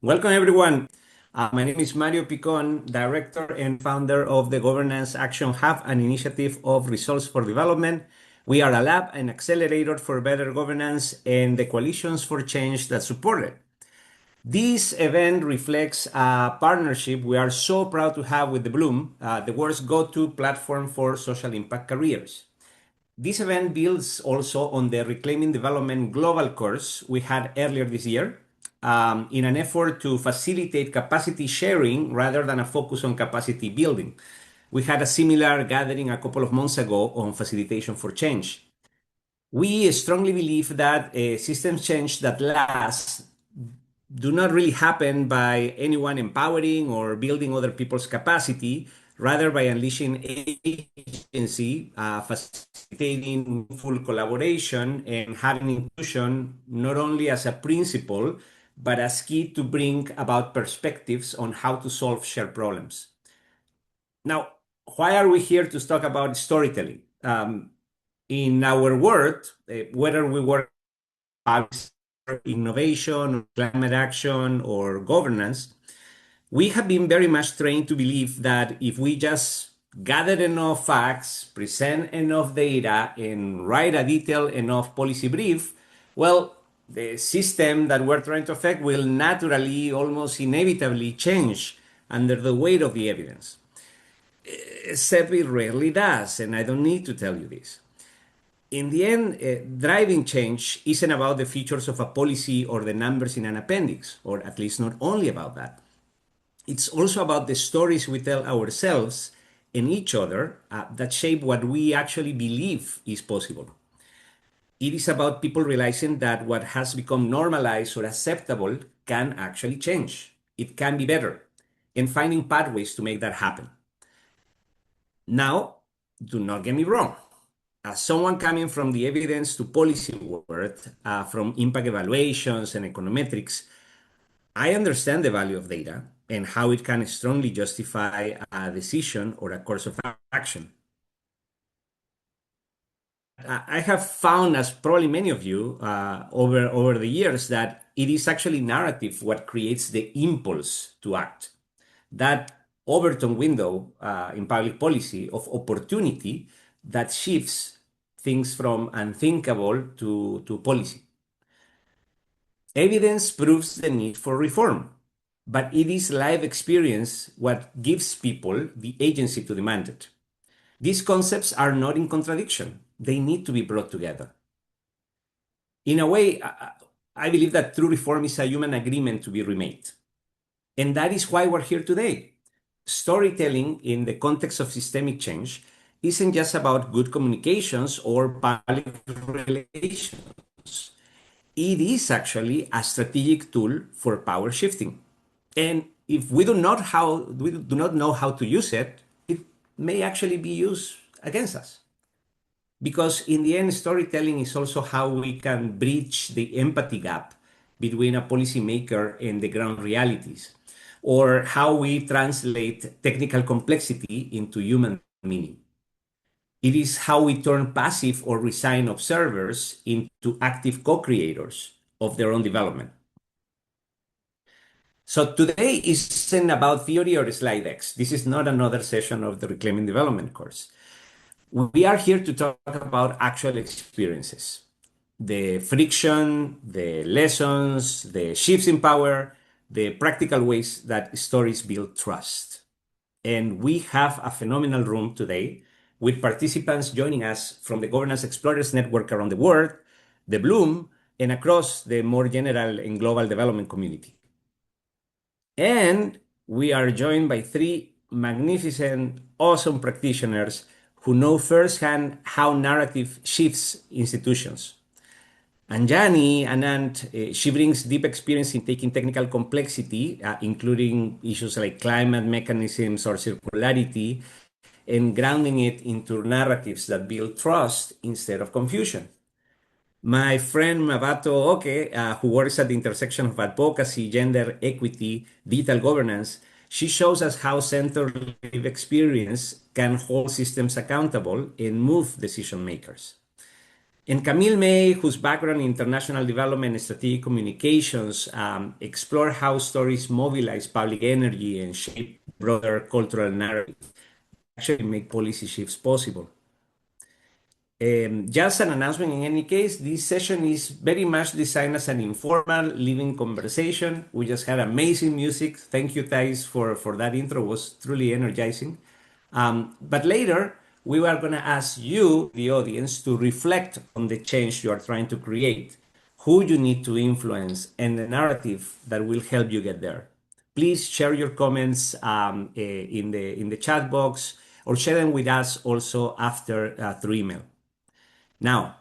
Welcome, everyone. My name is Mario Picon, Director and Founder of the Governance Action Hub, an initiative of Results for Development. We are a lab and accelerator for better governance and the coalitions for change that support it. This event reflects a partnership we are so proud to have with the Bloom, the world's go-to platform for social impact careers. This event builds also on the Reclaiming Development Global course we had earlier this year, in an effort to facilitate capacity sharing rather than a focus on capacity building. We had a similar gathering a couple of months ago on facilitation for change. We strongly believe that systems change that lasts do not really happen by anyone empowering or building other people's capacity, rather by unleashing agency, facilitating full collaboration, and having inclusion not only as a principle, but as key to bring about perspectives on how to solve shared problems. Now, why are we here to talk about storytelling? In our world, whether we work innovation, climate action, or governance, we have been very much trained to believe that if we just gather enough facts, present enough data, and write a detailed enough policy brief, well, the system that we're trying to affect will naturally, almost inevitably change under the weight of the evidence. Except it rarely does, and I don't need to tell you this. In the end, driving change isn't about the features of a policy or the numbers in an appendix, or at least not only about that. It's also about the stories we tell ourselves and each other that shape what we actually believe is possible. It is about people realizing that what has become normalized or acceptable can actually change. It can be better, and finding pathways to make that happen. Now, do not get me wrong. As someone coming from the evidence to policy world, from impact evaluations and econometrics, I understand the value of data and how it can strongly justify a decision or a course of action. I have found, as probably many of you over the years, that it is actually narrative what creates the impulse to act. That Overton window in public policy of opportunity that shifts things from unthinkable to policy. Evidence proves the need for reform, but it is life experience what gives people the agency to demand it. These concepts are not in contradiction. They need to be brought together. In a way, I believe that true reform is a human agreement to be remade. And that is why we're here today. Storytelling in the context of systemic change isn't just about good communications or public relations. It is actually a strategic tool for power shifting. And if we do not know how to use it, it may actually be used against us. Because in the end, storytelling is also how we can bridge the empathy gap between a policymaker and the ground realities, or how we translate technical complexity into human meaning. It is how we turn passive or resigned observers into active co-creators of their own development. So today isn't about theory or slide decks. This is not another session of the Reclaiming Development course. We are here to talk about actual experiences, the friction, the lessons, the shifts in power, the practical ways that stories build trust. And we have a phenomenal room today with participants joining us from the Governance Explorers Network around the world, the Bloom, and across the more general and global development community. And we are joined by three magnificent, awesome practitioners who know firsthand how narrative shifts institutions. Anjani Anand, she brings deep experience in taking technical complexity, including issues like climate mechanisms or circularity, and grounding it into narratives that build trust instead of confusion. My friend Mabato Oke, who works at the intersection of advocacy, gender equity, digital governance, she shows us how centered lived experience can hold systems accountable and move decision makers. And Camille May, whose background in international development and strategic communications, explore how stories mobilize public energy and shape broader cultural narrative, actually make policy shifts possible. Just an announcement in any case, this session is very much designed as an informal living conversation. We just had amazing music. Thank you, Thais, for that intro. It was truly energizing. But later, we are going to ask you, the audience, to reflect on the change you are trying to create, who you need to influence, and the narrative that will help you get there. Please share your comments in the chat box or share them with us also after through email. Now,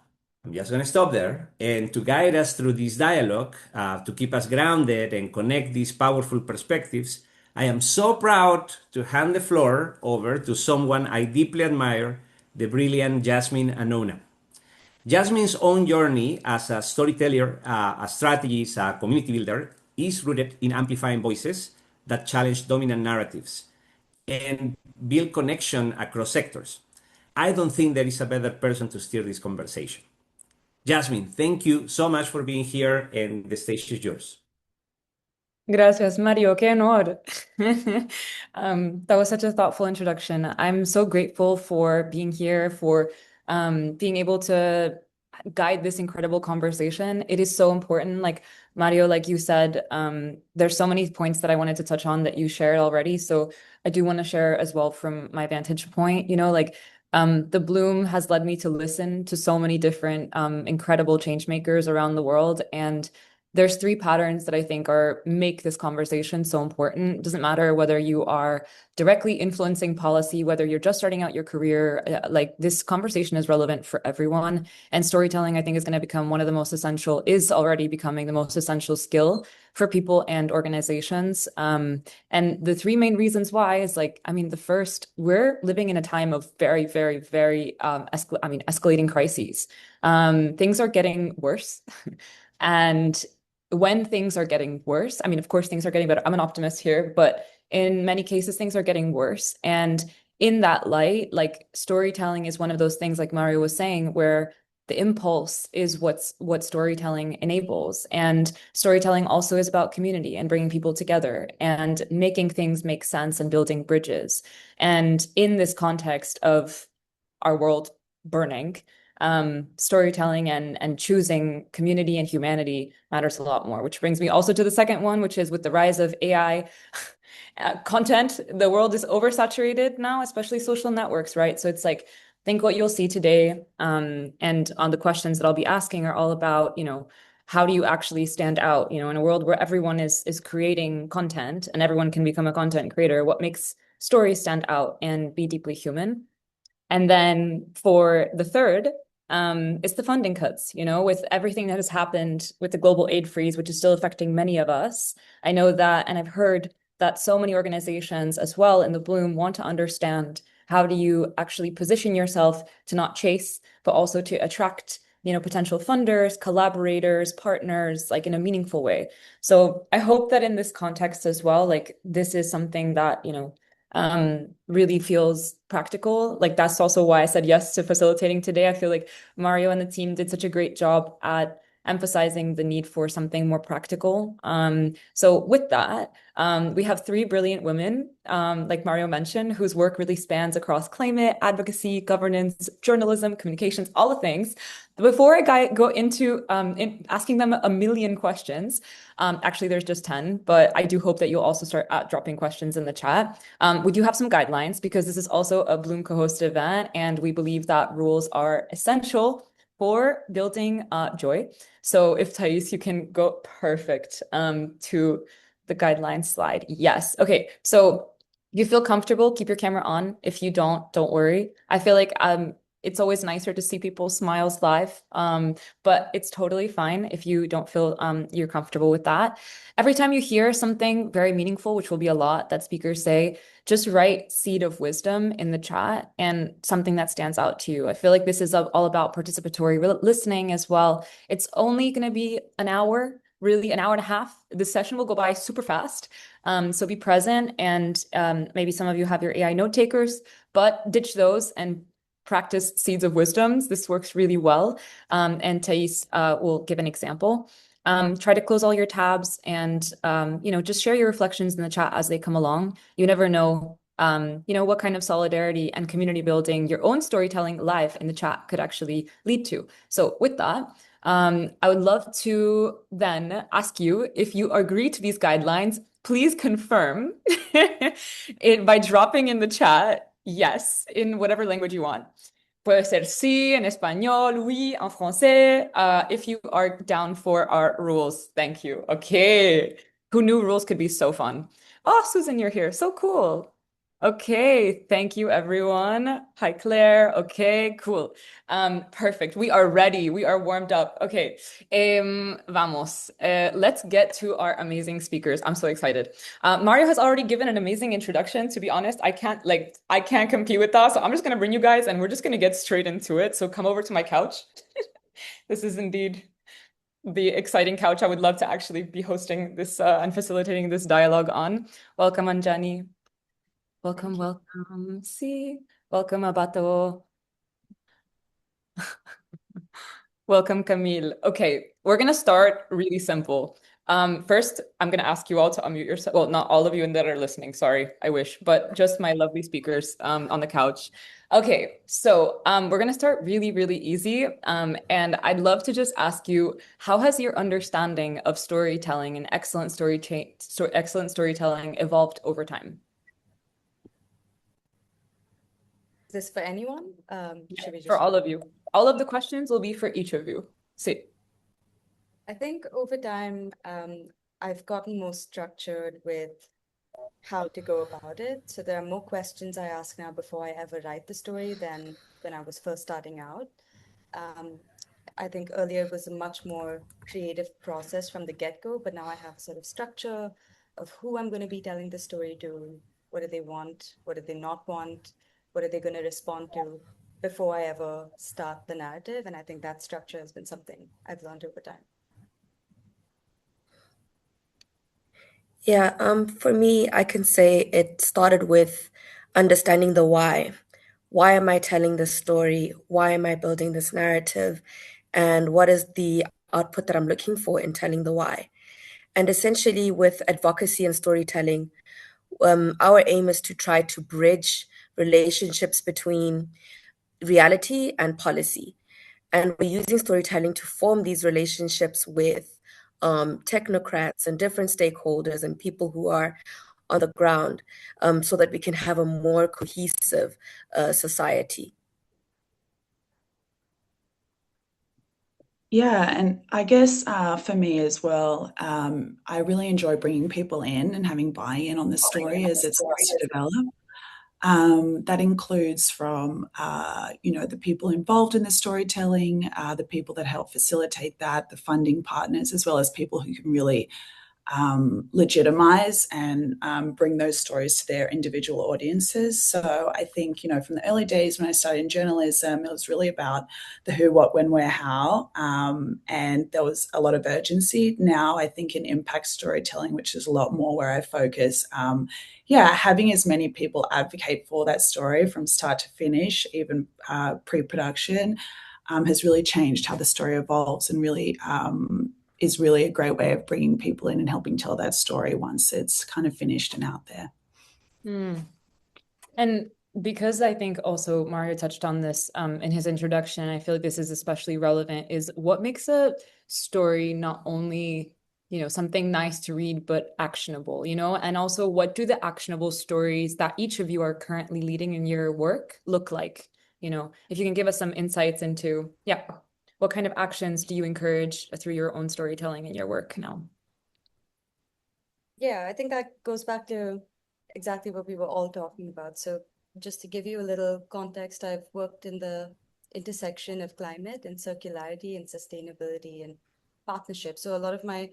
I'm just going to stop there. And to guide us through this dialogue, to keep us grounded and connect these powerful perspectives, I am so proud to hand the floor over to someone I deeply admire, the brilliant Jasmine Anona. Jasmine's own journey as a storyteller, a strategist, a community builder is rooted in amplifying voices that challenge dominant narratives and build connection across sectors. I don't think there is a better person to steer this conversation. Jasmine, thank you so much for being here, and the stage is yours. Gracias, Mario. Qué honor. That was such a thoughtful introduction. I'm so grateful for being here, for being able to guide this incredible conversation. It is so important. Like Mario, like you said, there's so many points that I wanted to touch on that you shared already. So I do want to share as well from my vantage point, the Bloom has led me to listen to so many different incredible change makers around the world. And there's three patterns that I think make this conversation so important. It doesn't matter whether you are directly influencing policy, whether you're just starting out your career, like this conversation is relevant for everyone. And storytelling, I think, is already becoming the most essential skill for people and organizations. And the three main reasons why is the first, we're living in a time of very, very, very escalating crises. Things are getting worse. And when things are getting worse, of course, things are getting better. I'm an optimist here, but in many cases, things are getting worse. And in that light, like storytelling is one of those things, like Mario was saying, where the impulse is what storytelling enables. And storytelling also is about community and bringing people together and making things make sense and building bridges. And in this context of our world burning, storytelling and choosing community and humanity matters a lot more, which brings me also to the second one, which is with the rise of AI content, the world is oversaturated now, especially social networks, right? So it's like, I think what you'll see today and on the questions that I'll be asking are all about, how do you actually stand out, in a world where everyone is creating content and everyone can become a content creator, what makes stories stand out and be deeply human? And then for the third, it's the funding cuts, with everything that has happened with the global aid freeze, which is still affecting many of us. I know that, and I've heard that so many organizations as well in the Bloom want to understand how do you actually position yourself to not chase, but also to attract, potential funders, collaborators, partners, like in a meaningful way. So I hope that in this context as well, like this is something that, really feels practical. Like that's also why I said yes to facilitating today. I feel like Mario and the team did such a great job at emphasizing the need for something more practical. So with that, we have three brilliant women, like Mario mentioned, whose work really spans across climate, advocacy, governance, journalism, communications, all the things. Before I go into asking them a million questions, actually there's just 10, but I do hope that you'll also start dropping questions in the chat. We do have some guidelines because this is also a Bloom co-hosted event, and we believe that rules are essential for building joy. So if Thais, you can go perfect to the guidelines slide. Yes. Okay. So you feel comfortable, keep your camera on. If you don't worry. I feel like it's always nicer to see people's smiles live, but it's totally fine if you don't feel you're comfortable with that. Every time you hear something very meaningful, which will be a lot that speakers say, just write seed of wisdom in the chat and something that stands out to you. I feel like this is all about participatory listening as well. It's only going to be an hour, really an hour and a half. This session will go by super fast. So be present, and maybe some of you have your AI note takers, but ditch those and practiced Seeds of Wisdoms. This works really well. And Thais will give an example. Try to close all your tabs and, just share your reflections in the chat as they come along. You never know, what kind of solidarity and community building your own storytelling live in the chat could actually lead to. So with that, I would love to then ask you if you agree to these guidelines. Please confirm it by dropping in the chat yes in whatever language you want. Puede ser sí en español, oui en français. If you are down for our rules, thank you. Okay. Who knew rules could be so fun? Oh, Susan, you're here. So cool. Okay, thank you, everyone. Hi, Claire. Okay, cool. Perfect. We are ready. We are warmed up. Okay, vamos. Let's get to our amazing speakers. I'm so excited. Mario has already given an amazing introduction. To be honest, I can't compete with that. So I'm just gonna bring you guys, and we're just gonna get straight into it. So come over to my couch. This is indeed the exciting couch I would love to actually be hosting this and facilitating this dialogue on. Welcome, Anjani. Welcome. See, welcome, Abato. Welcome, Camille. Okay, we're gonna start really simple. First, I'm gonna ask you all to unmute yourself. Well, not all of you that are listening, sorry, I wish, but just my lovely speakers on the couch. Okay, so we're gonna start really, really easy. And I'd love to just ask you, how has your understanding of storytelling and excellent storytelling evolved over time? Is this for anyone? Should we just... For all of you. All of the questions will be for each of you. See. I think over time, I've gotten more structured with how to go about it. So there are more questions I ask now before I ever write the story than when I was first starting out. I think earlier it was a much more creative process from the get-go, but now I have a sort of structure of who I'm going to be telling the story to, what do they want, what do they not want, what are they going to respond to before I ever start the narrative. And I think that structure has been something I've learned over time. Yeah, for me, I can say it started with understanding the why. Why am I telling this story? Why am I building this narrative? And what is the output that I'm looking for in telling the why? And essentially, with advocacy and storytelling, our aim is to try to bridge relationships between reality and policy. And we're using storytelling to form these relationships with technocrats and different stakeholders and people who are on the ground so that we can have a more cohesive society. Yeah, and I guess for me as well, I really enjoy bringing people in and having buy-in on the story as it starts to develop. That includes from, the people involved in the storytelling, the people that help facilitate that, the funding partners, as well as people who can really legitimize and bring those stories to their individual audiences. So I think, from the early days when I started in journalism, it was really about the who, what, when, where, how, and there was a lot of urgency. Now I think in impact storytelling, which is a lot more where I focus, having as many people advocate for that story from start to finish, even pre-production, has really changed how the story evolves and really is really a great way of bringing people in and helping tell that story once it's kind of finished and out there. And because I think also Mario touched on this in his introduction, I feel like this is especially relevant, is what makes a story not only, something nice to read, but actionable, and also what do the actionable stories that each of you are currently leading in your work look like? If you can give us some insights into, what kind of actions do you encourage through your own storytelling in your work now? Yeah, I think that goes back to exactly what we were all talking about. So just to give you a little context, I've worked in the intersection of climate and circularity and sustainability and partnership. So a lot of my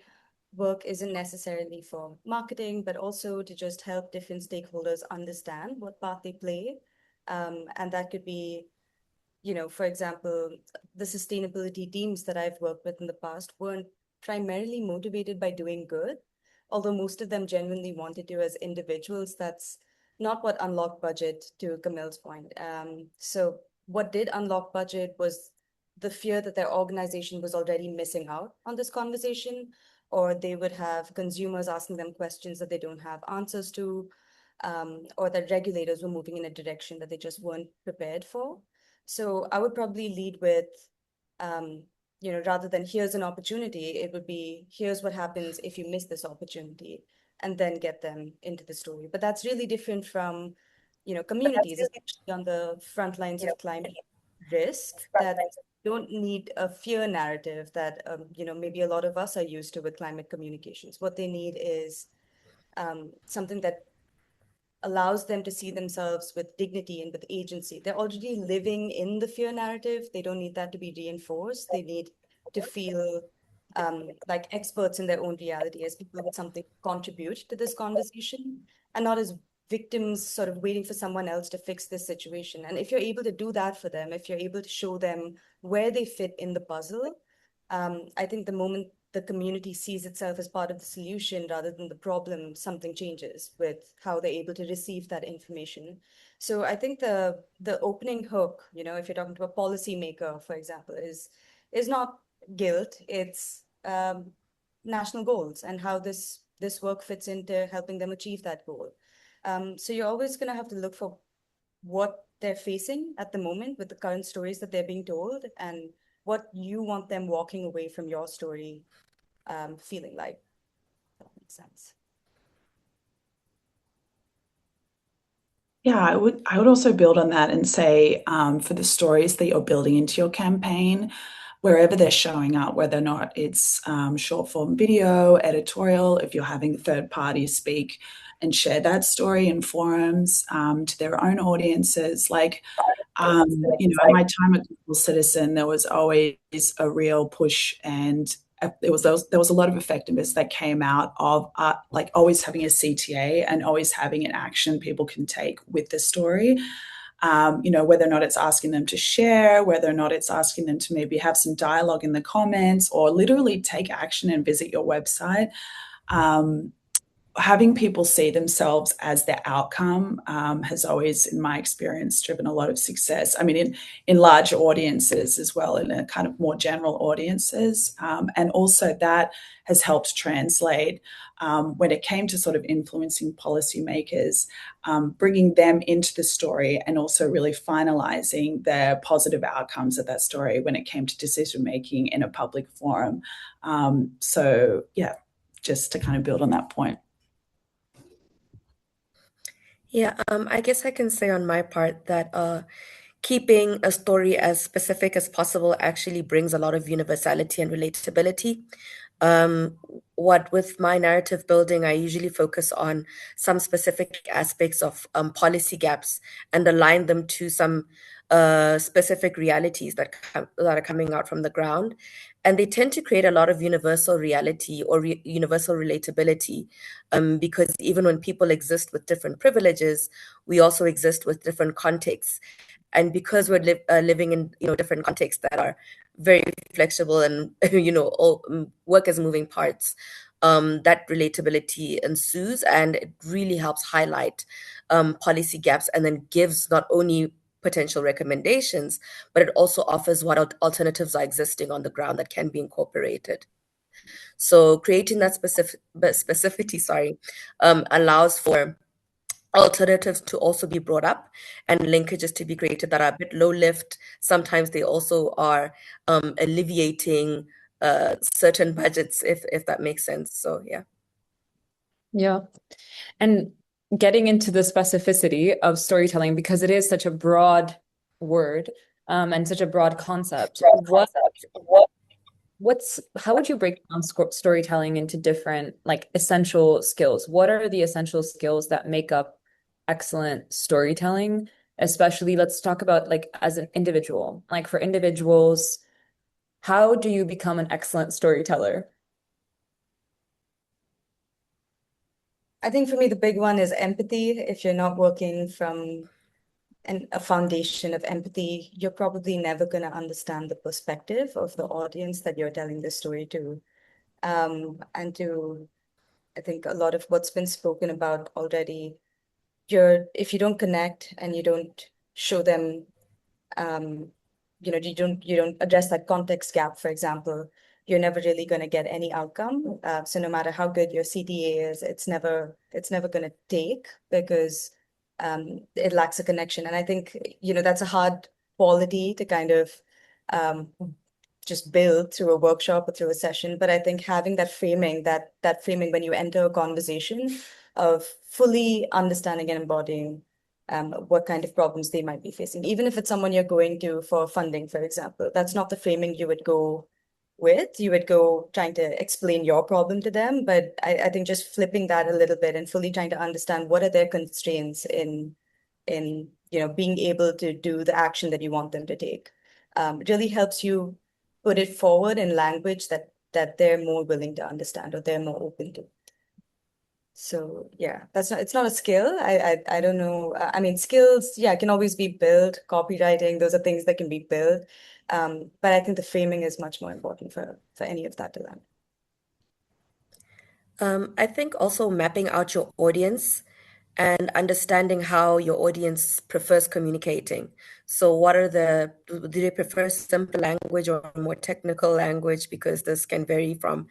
work isn't necessarily for marketing, but also to just help different stakeholders understand what part they play. And that could be, for example, the sustainability teams that I've worked with in the past weren't primarily motivated by doing good, although most of them genuinely wanted to as individuals. That's not what unlocked budget, to Camille's point. So what did unlock budget was the fear that their organization was already missing out on this conversation, or they would have consumers asking them questions that they don't have answers to, or that regulators were moving in a direction that they just weren't prepared for. So I would probably lead with, rather than here's an opportunity, it would be here's what happens if you miss this opportunity, and then get them into the story. But that's really different from, communities, especially on the front lines of climate risk, that don't need a fear narrative that, maybe a lot of us are used to with climate communications. What they need is something that allows them to see themselves with dignity and with agency. They're already living in the fear narrative. They don't need that to be reinforced. They need to feel like experts in their own reality, as people with something to contribute to this conversation, and not as victims sort of waiting for someone else to fix this situation. And if you're able to do that for them, if you're able to show them where they fit in the puzzle, I think the moment the community sees itself as part of the solution rather than the problem, something changes with how they're able to receive that information. So I think the opening hook, if you're talking to a policymaker, for example, is not guilt, it's national goals and how this work fits into helping them achieve that goal. So you're always going to have to look for what they're facing at the moment with the current stories that they're being told, and what you want them walking away from your story feeling like. If that makes sense. Yeah, I would also build on that and say, for the stories that you're building into your campaign, wherever they're showing up, whether or not it's short form video, editorial, if you're having third parties speak and share that story in forums to their own audiences, like, at my time at Google Citizen, there was always a real push, and there was a lot of effectiveness that came out of like always having a CTA and always having an action people can take with the story. Whether or not it's asking them to share, whether or not it's asking them to maybe have some dialogue in the comments, or literally take action and visit your website. Having people see themselves as their outcome has always, in my experience, driven a lot of success. I mean, in large audiences as well, in a kind of more general audiences. And also that has helped translate when it came to sort of influencing policymakers, bringing them into the story and also really finalizing the positive outcomes of that story when it came to decision making in a public forum. So yeah, just to kind of build on that point. Yeah, I guess I can say on my part that keeping a story as specific as possible actually brings a lot of universality and relatability. What with my narrative building, I usually focus on some specific aspects of policy gaps and align them to some specific realities that are coming out from the ground, and they tend to create a lot of universal reality or universal relatability, because even when people exist with different privileges, we also exist with different contexts. And because we're living in different contexts that are very flexible and all work as moving parts, that relatability ensues, and it really helps highlight policy gaps, and then gives not only potential recommendations, but it also offers what alternatives are existing on the ground that can be incorporated. So creating that specificity, allows for alternatives to also be brought up and linkages to be created that are a bit low lift. Sometimes they also are alleviating certain budgets, if that makes sense. So yeah. Yeah. And getting into the specificity of storytelling, because it is such a broad word and such a broad concept. How would you break down storytelling into different like essential skills? What are the essential skills that make up excellent storytelling? Especially, let's talk about like as an individual. Like for individuals, how do you become an excellent storyteller? I think for me, the big one is empathy. If you're not working from a foundation of empathy, you're probably never going to understand the perspective of the audience that you're telling the story to. And to, I think, a lot of what's been spoken about already, if you don't connect and you don't show them you don't address that context gap, for example, you're never really going to get any outcome. So no matter how good your CTA is, it's never going to take, because it lacks a connection. And I think, that's a hard quality to kind of just build through a workshop or through a session. But I think having that framing, that framing when you enter a conversation, of fully understanding and embodying what kind of problems they might be facing, even if it's someone you're going to for funding, for example, that's not the framing you would go with. You would go trying to explain your problem to them. But I think just flipping that a little bit and fully trying to understand what are their constraints in being able to do the action that you want them to take, really helps you put it forward in language that they're more willing to understand, or they're more open to. So yeah, it's not a skill. I don't know. I mean, skills, yeah, can always be built. Copywriting, those are things that can be built. But I think the framing is much more important for any of that to land. I think also mapping out your audience and understanding how your audience prefers communicating. So do they prefer simple language or more technical language? Because this can vary from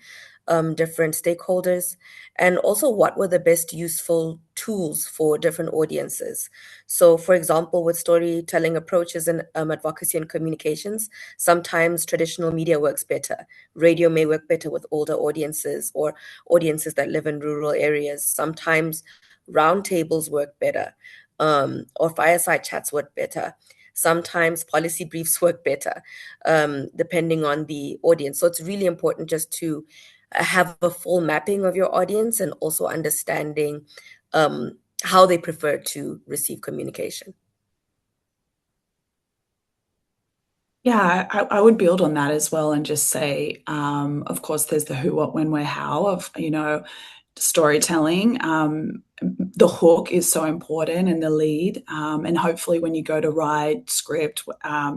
different stakeholders. And also, what were the best useful tools for different audiences? So, for example, with storytelling approaches in advocacy and communications, sometimes traditional media works better. Radio may work better with older audiences or audiences that live in rural areas. Sometimes roundtables work better, or fireside chats work better. Sometimes policy briefs work better, depending on the audience. So it's really important just to have a full mapping of your audience and also understanding how they prefer to receive communication. Yeah, I would build on that as well and just say, of course, there's the who, what, when, where, how of, storytelling. The hook is so important, and the lead. And hopefully when you go to write script,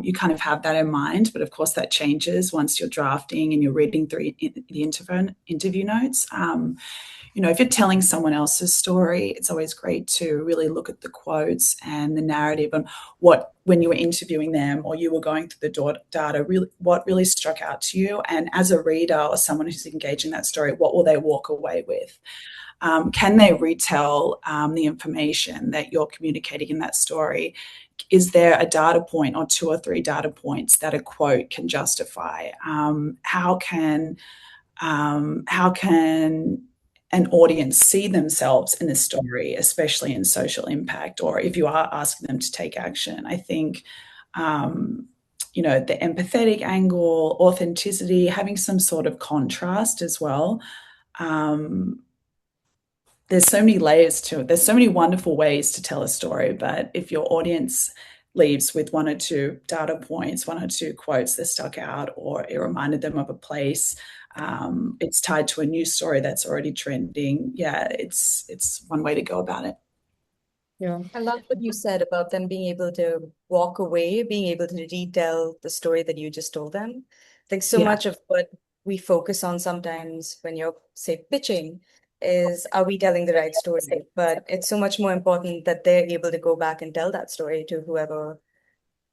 you kind of have that in mind. But of course that changes once you're drafting and you're reading through the interview notes. If you're telling someone else's story, it's always great to really look at the quotes and the narrative and when you were interviewing them or you were going through the data, really, what really struck out to you. And as a reader or someone who's engaging that story, what will they walk away with? Can they retell the information that you're communicating in that story? Is there a data point or 2 or 3 data points that a quote can justify? How can an audience see themselves in this story, especially in social impact, or if you are asking them to take action? I think, the empathetic angle, authenticity, having some sort of contrast as well. There's so many layers to it. There's so many wonderful ways to tell a story, but if your audience leaves with 1 or 2 data points, 1 or 2 quotes that stuck out, or it reminded them of a place, it's tied to a news story that's already trending. Yeah, it's one way to go about it. Yeah. I love what you said about them being able to walk away, being able to retell the story that you just told them. I think so much of what we focus on sometimes when you're, say, pitching is, are we telling the right story? But it's so much more important that they're able to go back and tell that story to whoever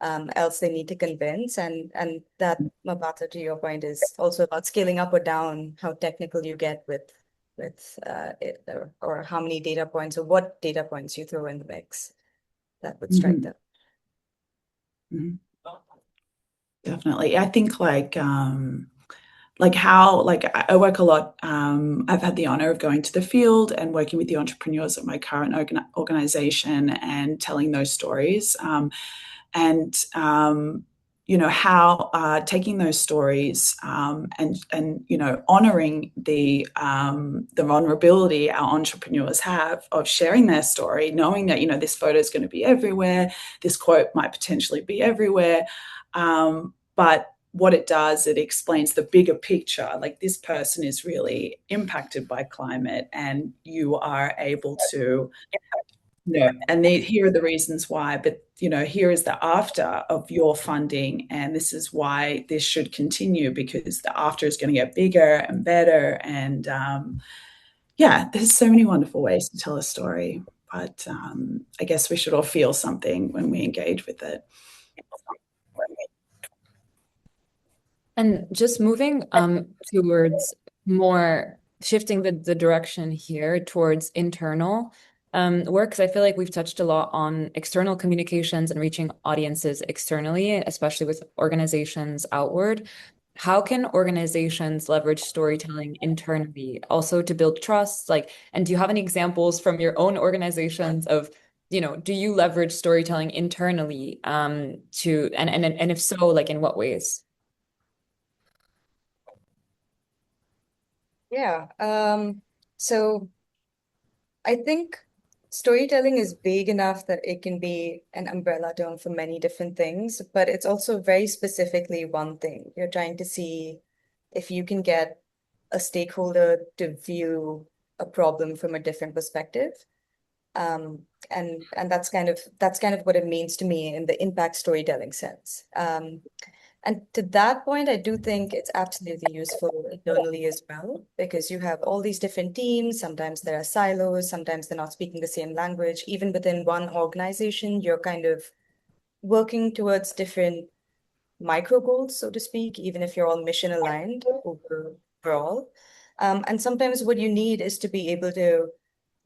else they need to convince. And that, Mapata, to your point, is also about scaling up or down how technical you get with it, or how many data points or what data points you throw in the mix that would strike them. Definitely. I think I work a lot. I've had the honor of going to the field and working with the entrepreneurs at my current organization and telling those stories. How taking those stories and honoring the vulnerability our entrepreneurs have of sharing their story, knowing that this photo is going to be everywhere, this quote might potentially be everywhere, but what it does, it explains the bigger picture. Like, this person is really impacted by climate, and you are able to. And here are the reasons why, but here is the after of your funding, and this is why this should continue, because the after is going to get bigger and better. And there's so many wonderful ways to tell a story, but I guess we should all feel something when we engage with it. And just moving towards more shifting the direction here towards internal work, because I feel like we've touched a lot on external communications and reaching audiences externally, especially with organizations outward. How can organizations leverage storytelling internally also to build trust? Like, and do you have any examples from your own organizations of, do you leverage storytelling internally to and if so, like in what ways? Yeah. So I think storytelling is vague enough that it can be an umbrella term for many different things, but it's also very specifically one thing. You're trying to see if you can get a stakeholder to view a problem from a different perspective. And that's kind of what it means to me in the impact storytelling sense. And to that point, I do think it's absolutely useful internally as well, because you have all these different teams. Sometimes there are silos, sometimes they're not speaking the same language. Even within one organization, you're kind of working towards different micro goals, so to speak, even if you're all mission aligned overall. And sometimes what you need is to be able to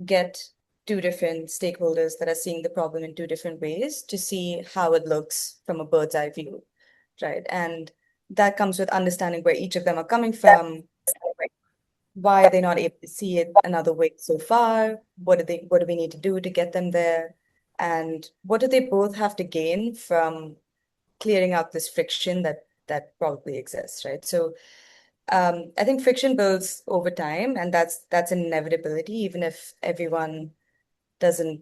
get two different stakeholders that are seeing the problem in two different ways to see how it looks from a bird's eye view, right? And that comes with understanding where each of them are coming from. Why are they not able to see it another way so far? What do we need to do to get them there? And what do they both have to gain from clearing out this friction that probably exists, right? So I think friction builds over time, and that's an inevitability, even if everyone doesn't,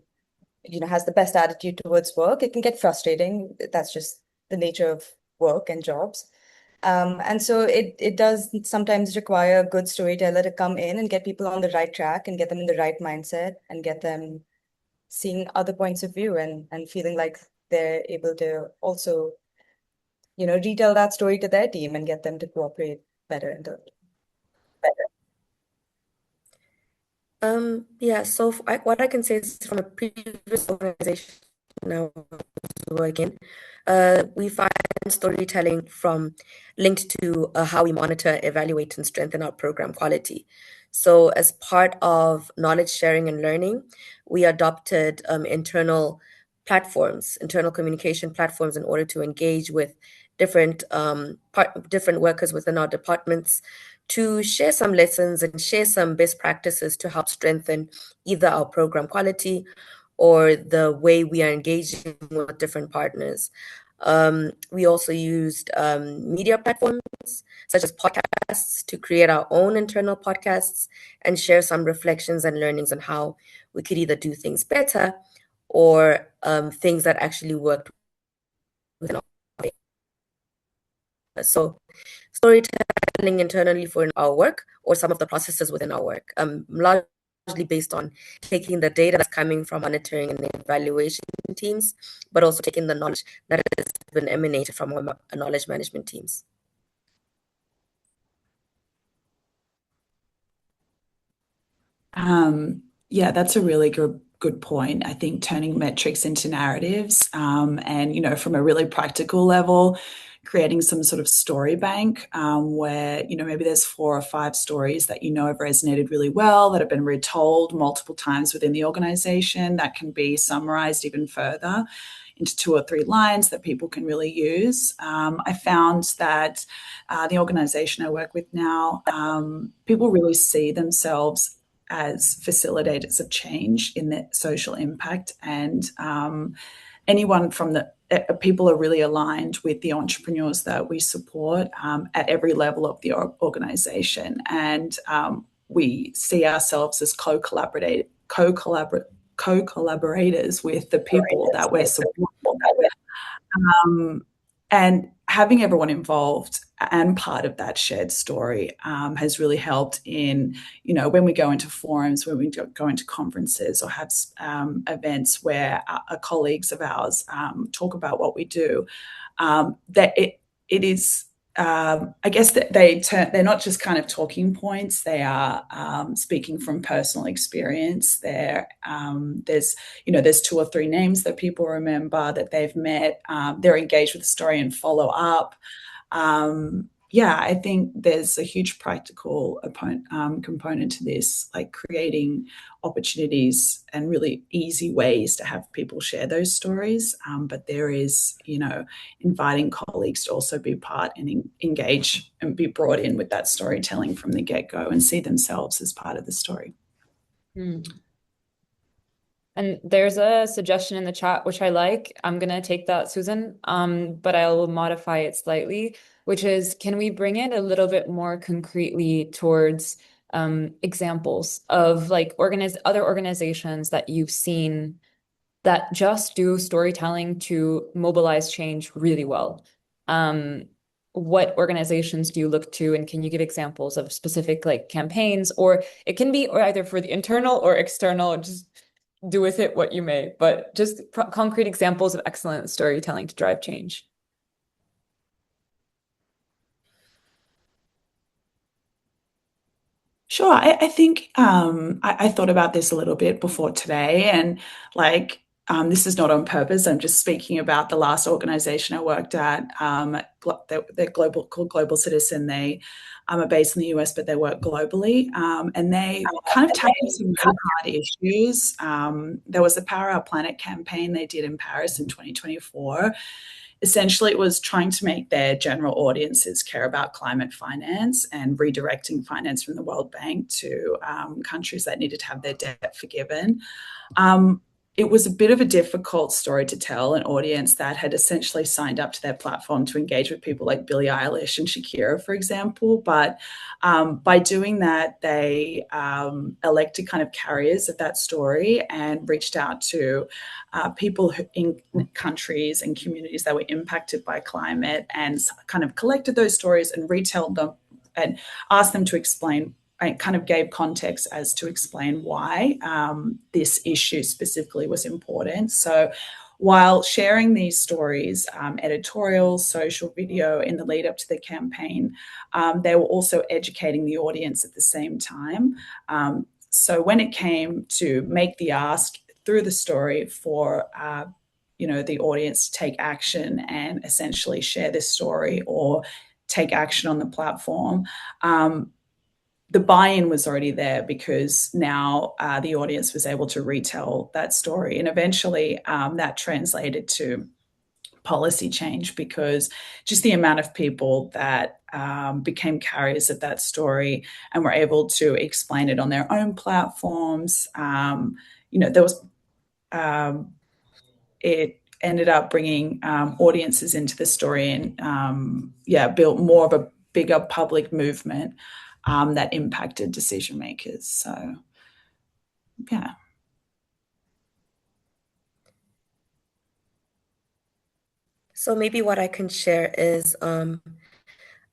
has the best attitude towards work. It can get frustrating. That's just the nature of work and jobs. And so it does sometimes require a good storyteller to come in and get people on the right track and get them in the right mindset and get them seeing other points of view and feeling like they're able to also, retell that story to their team and get them to cooperate better and do better. Yeah, so what I can say is from a previous organization now working, we find storytelling from linked to how we monitor, evaluate, and strengthen our program quality. So as part of knowledge sharing and learning, we adopted internal communication platforms in order to engage with different workers within our departments to share some lessons and share some best practices to help strengthen either our program quality or the way we are engaging with different partners. We also used media platforms such as podcasts to create our own internal podcasts and share some reflections and learnings on how we could either do things better or things that actually worked within our. So storytelling internally for our work or some of the processes within our work, largely based on taking the data that's coming from monitoring and evaluation teams, but also taking the knowledge that has been emanated from our knowledge management teams. Yeah, that's a really good point. I think turning metrics into narratives, and from a really practical level, creating some sort of story bank where maybe there's 4 or 5 stories that have resonated really well, that have been retold multiple times within the organization, that can be summarized even further into 2 or 3 lines that people can really use. I found that the organization I work with now, people really see themselves as facilitators of change in their social impact, and anyone from the people are really aligned with the entrepreneurs that we support at every level of the organization, and we see ourselves as co-collaborators with the people that we're supporting. And having everyone involved and part of that shared story has really helped in, when we go into forums, when we go into conferences or have events where colleagues of ours talk about what we do, that it is, I guess that they're not just kind of talking points, they are speaking from personal experience. There's 2 or 3 names that people remember that they've met. They're engaged with the story and follow up. yeah, I think there's a huge practical component to this, like creating opportunities and really easy ways to have people share those stories. But there is, inviting colleagues to also be part and engage and be brought in with that storytelling from the get-go and see themselves as part of the story. And there's a suggestion in the chat, which I like. I'm going to take that, Susan, but I'll modify it slightly, which is, can we bring it a little bit more concretely towards examples of like other organizations that you've seen that just do storytelling to mobilize change really well? What organizations do you look to, and can you give examples of specific like campaigns, or it can be or either for the internal or external, just do with it what you may, but just concrete examples of excellent storytelling to drive change. Sure. I think I thought about this a little bit before today, and like this is not on purpose. I'm just speaking about the last organization I worked at. They're called Global Citizen. They are based in the US, but they work globally, and they kind of tackled some really hard issues. There was the Power Our Planet campaign they did in Paris in 2024. Essentially, it was trying to make their general audiences care about climate finance and redirecting finance from the World Bank to countries that needed to have their debt forgiven. It was a bit of a difficult story to tell an audience that had essentially signed up to their platform to engage with people like Billie Eilish and Shakira, for example. But by doing that, they elected kind of carriers of that story and reached out to people in countries and communities that were impacted by climate, and kind of collected those stories and retold them and asked them to explain. I kind of gave context as to explain why this issue specifically was important. So while sharing these stories, editorial, social, video, in the lead up to the campaign, they were also educating the audience at the same time. So when it came to make the ask through the story for the audience to take action and essentially share this story or take action on the platform, the buy-in was already there, because now the audience was able to retell that story. And eventually that translated to policy change, because just the amount of people that became carriers of that story and were able to explain it on their own platforms, there was it ended up bringing audiences into the story and built more of a bigger public movement that impacted decision makers. So, yeah. So maybe what I can share is a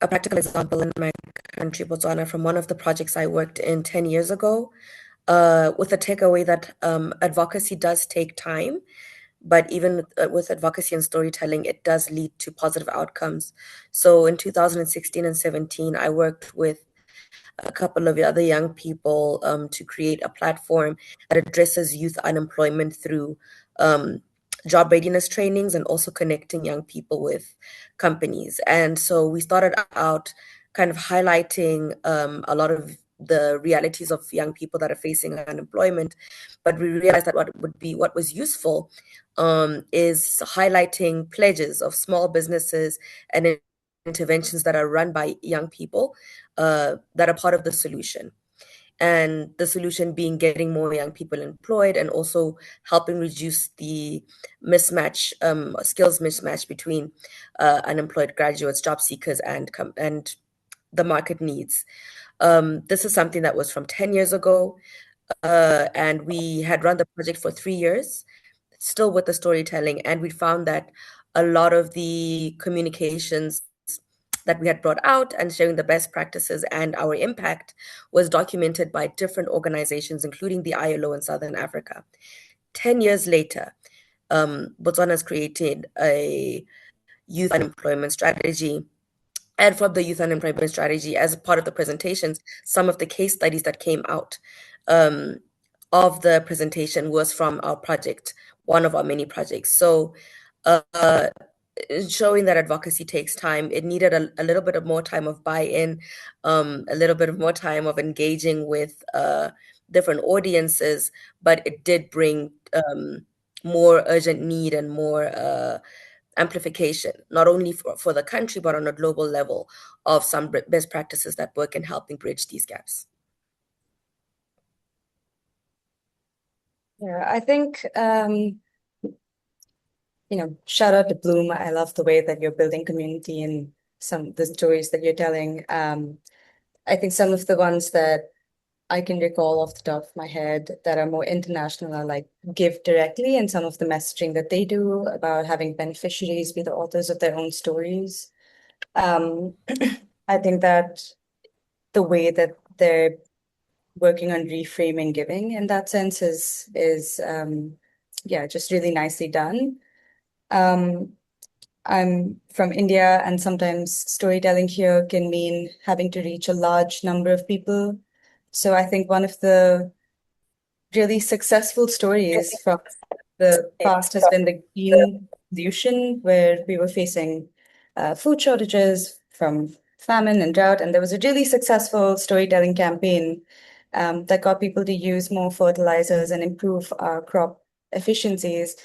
practical example in my country, Botswana, from one of the projects I worked in 10 years ago, with a takeaway that advocacy does take time, but even with advocacy and storytelling, it does lead to positive outcomes. So in 2016 and 17, I worked with a couple of other young people to create a platform that addresses youth unemployment through job readiness trainings and also connecting young people with companies. And so we started out kind of highlighting a lot of the realities of young people that are facing unemployment, but we realized that what was useful is highlighting pledges of small businesses and interventions that are run by young people that are part of the solution. And the solution being getting more young people employed and also helping reduce the mismatch, skills mismatch between unemployed graduates, job seekers, and the market needs. This is something that was from 10 years ago, and we had run the project for 3 years, still with the storytelling, and we found that a lot of the communications that we had brought out and sharing the best practices and our impact was documented by different organizations, including the ILO in Southern Africa. 10 years later, Botswana has created a youth unemployment strategy. And from the youth unemployment strategy, as part of the presentations, some of the case studies that came out of the presentation was from our project, one of our many projects. So showing that advocacy takes time. It needed a little bit of more time of buy-in, a little bit of more time of engaging with different audiences, but it did bring more urgent need and more amplification, not only for the country, but on a global level of some best practices that work in helping bridge these gaps. Yeah, I think, shout out to Bloom. I love the way that you're building community and some of the stories that you're telling. I think some of the ones that I can recall off the top of my head that are more international are like Give Directly, and some of the messaging that they do about having beneficiaries be the authors of their own stories. I think that the way that they're working on reframing giving in that sense is just really nicely done. I'm from India, and sometimes storytelling here can mean having to reach a large number of people. So I think one of the really successful stories from the past has been the Green Revolution, where we were facing food shortages from famine and drought. And there was a really successful storytelling campaign that got people to use more fertilizers and improve our crop efficiencies.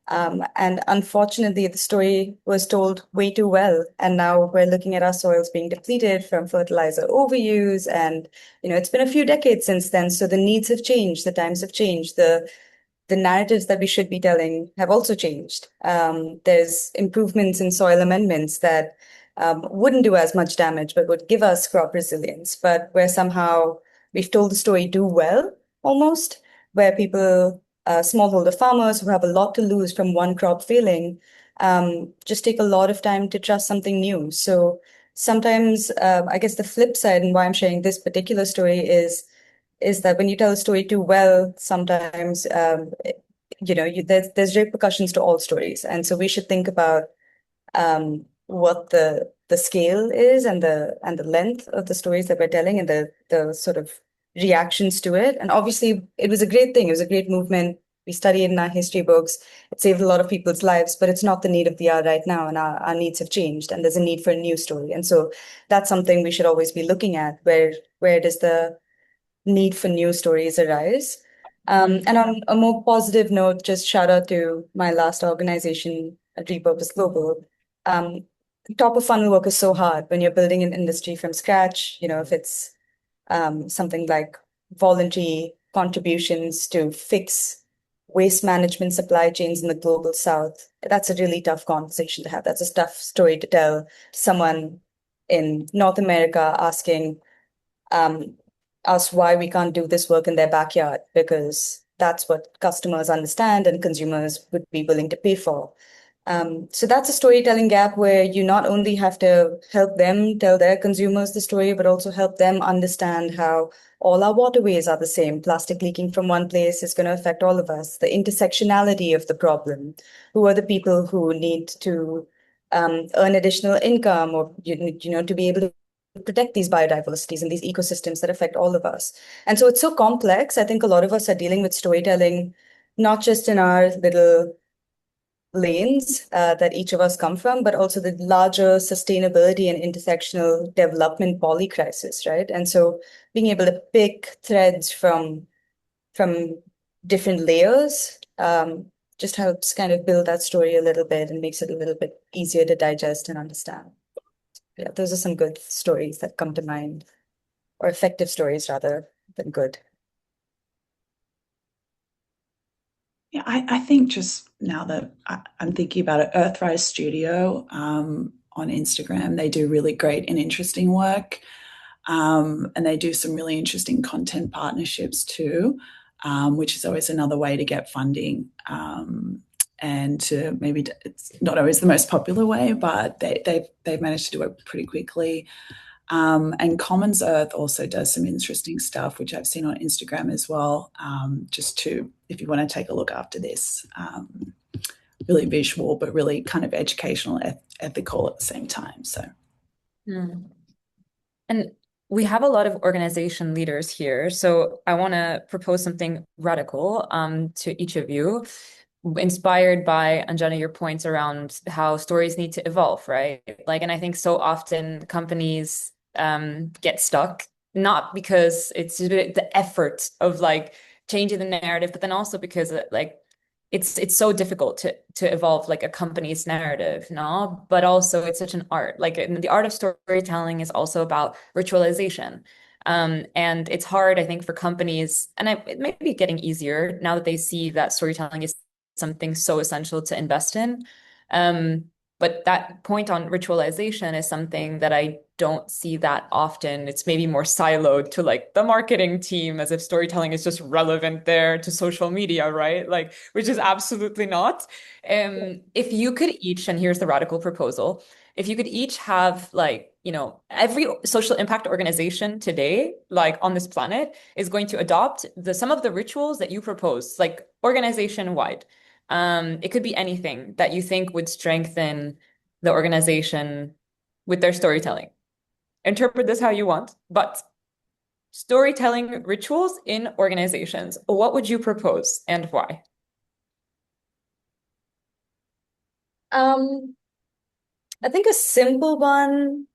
And unfortunately, the story was told way too well. And now we're looking at our soils being depleted from fertilizer overuse. And, it's been a few decades since then. So the needs have changed, the times have changed, the narratives that we should be telling have also changed. There's improvements in soil amendments that wouldn't do as much damage, but would give us crop resilience. But where somehow we've told the story too well, almost, where people, smallholder farmers who have a lot to lose from one crop failing, just take a lot of time to trust something new. So sometimes, I guess the flip side, and why I'm sharing this particular story is that when you tell a story too well, sometimes there's repercussions to all stories, and so we should think about what the scale is and the length of the stories that we're telling and the sort of reactions to it. And obviously, it was a great thing. It was a great movement. We study it in our history books. It saved a lot of people's lives, but it's not the need of the hour right now, and our needs have changed, and there's a need for a new story. And so that's something we should always be looking at. Where does the need for new stories arise? And on a more positive note, just shout out to my last organization, Repurpose Global. Top of funnel work is so hard when you're building an industry from scratch. If it's something like voluntary contributions to fix waste management supply chains in the global south, that's a really tough conversation to have. That's a tough story to tell someone in North America asking us why we can't do this work in their backyard, because that's what customers understand and consumers would be willing to pay for. So that's a storytelling gap where you not only have to help them tell their consumers the story, but also help them understand how all our waterways are the same. Plastic leaking from one place is going to affect all of us. The intersectionality of the problem. Who are the people who need to earn additional income, or to be able to protect these biodiversities and these ecosystems that affect all of us. And so it's so complex. I think a lot of us are dealing with storytelling, not just in our little lanes that each of us come from, but also the larger sustainability and intersectional development poly crisis, right? And so being able to pick threads from different layers just helps kind of build that story a little bit and makes it a little bit easier to digest and understand. Yeah, those are some good stories that come to mind, or effective stories rather than good. Yeah, I think just now that I'm thinking about it, Earthrise Studio on Instagram, they do really great and interesting work. And they do some really interesting content partnerships too, which is always another way to get funding. And to maybe, it's not always the most popular way, but they've managed to do it pretty quickly. And Commons Earth also does some interesting stuff, which I've seen on Instagram as well, if you want to take a look after this. Really visual, but really kind of educational, ethical at the same time. So, And we have a lot of organization leaders here, so I want to propose something radical to each of you. inspired by Anjana, your points around how stories need to evolve, right? Like, and I think so often companies get stuck, not because it's the effort of like changing the narrative, but then also because like it's so difficult to evolve like a company's narrative, no? But also it's such an art. Like the art of storytelling is also about ritualization. And it's hard, I think, for companies, and it may be getting easier now that they see that storytelling is something so essential to invest in. Um, but that point on ritualization is something that I don't see that often. It's maybe more siloed to like the marketing team, as if storytelling is just relevant there to social media, right? Like, which is absolutely not. If you could each, and here's the radical proposal, if you could each have like, you know, every social impact organization today, like on this planet, is going to adopt some of the rituals that you propose, like organization wide. It could be anything that you think would strengthen the organization with their storytelling. Interpret this how you want, but storytelling rituals in organizations, what would you propose and why? I think a simple one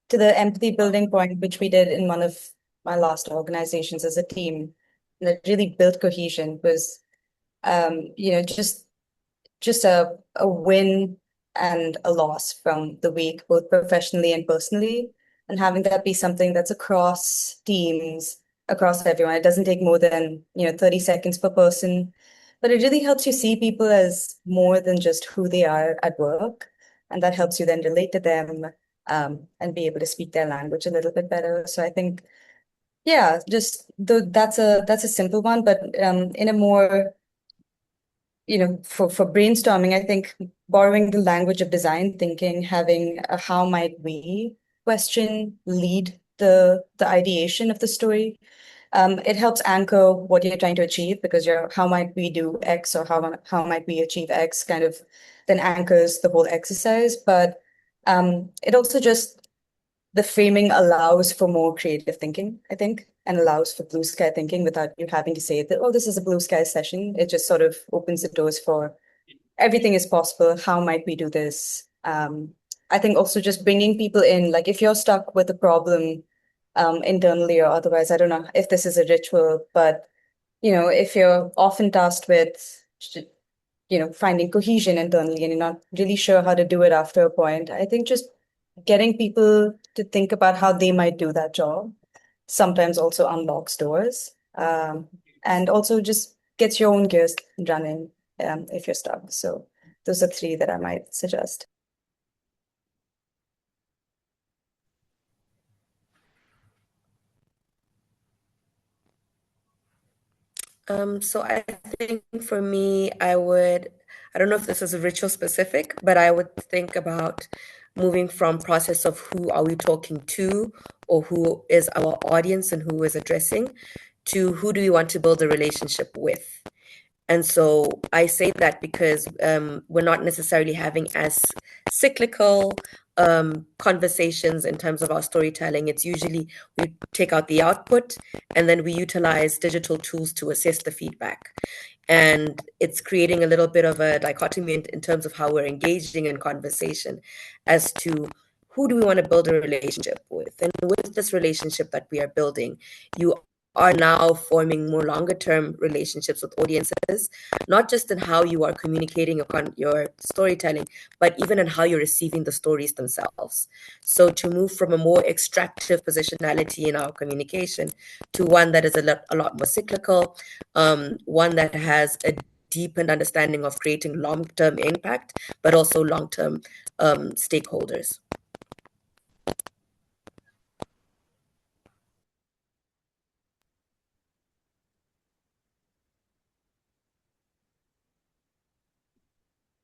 to the empathy building point, which we did in one of my last organizations as a team, that really built cohesion was, just a win and a loss from the week, both professionally and personally, and having that be something that's across teams, across everyone. It doesn't take more than, 30 seconds per person, but it really helps you see people as more than just who they are at work. And that helps you then relate to them, and be able to speak their language a little bit better. So I think, yeah, that's a simple one, but in a more for brainstorming, I think borrowing the language of design thinking, having a how might we question lead the ideation of the story. It helps anchor what you're trying to achieve because your how might we do X or how might we achieve X kind of then anchors the whole exercise. But it also just the framing allows for more creative thinking, I think, and allows for blue sky thinking without you having to say that, oh, this is a blue sky session. It just sort of opens the doors for everything is possible. How might we do this? I think also just bringing people in, like if you're stuck with a problem internally or otherwise, I don't know if this is a ritual, but if you're often tasked with finding cohesion internally and you're not really sure how to do it after a point, I think just getting people to think about how they might do that job sometimes also unlocks doors, and also just gets your own gears running if you're stuck. So those are three that I might suggest. So I think for me, I don't know if this is ritual specific, but I would think about moving from process of who are we talking to or who is our audience and who is addressing to who do we want to build a relationship with. And so I say that because we're not necessarily having as cyclical conversations in terms of our storytelling. It's usually we take out the output and then we utilize digital tools to assess the feedback. And it's creating a little bit of a dichotomy in terms of how we're engaging in conversation as to who do we want to build a relationship with. And with this relationship that we are building, you are now forming more longer term relationships with audiences, not just in how you are communicating your storytelling, but even in how you're receiving the stories themselves. So to move from a more extractive positionality in our communication to one that is a lot more cyclical, one that has a deepened understanding of creating long-term impact, but also long-term stakeholders.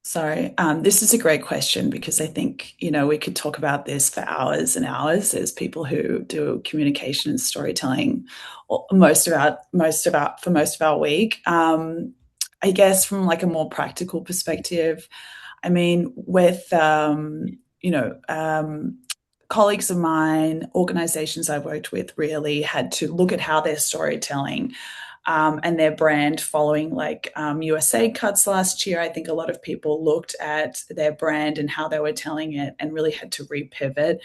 Sorry, this is a great question because I think, we could talk about this for hours and hours. There's people who do communication and storytelling for most of our week. I guess from like a more practical perspective, I mean, with, colleagues of mine, organizations I've worked with really had to look at how their storytelling and their brand following like USA cuts last year. I think a lot of people looked at their brand and how they were telling it and really had to repivot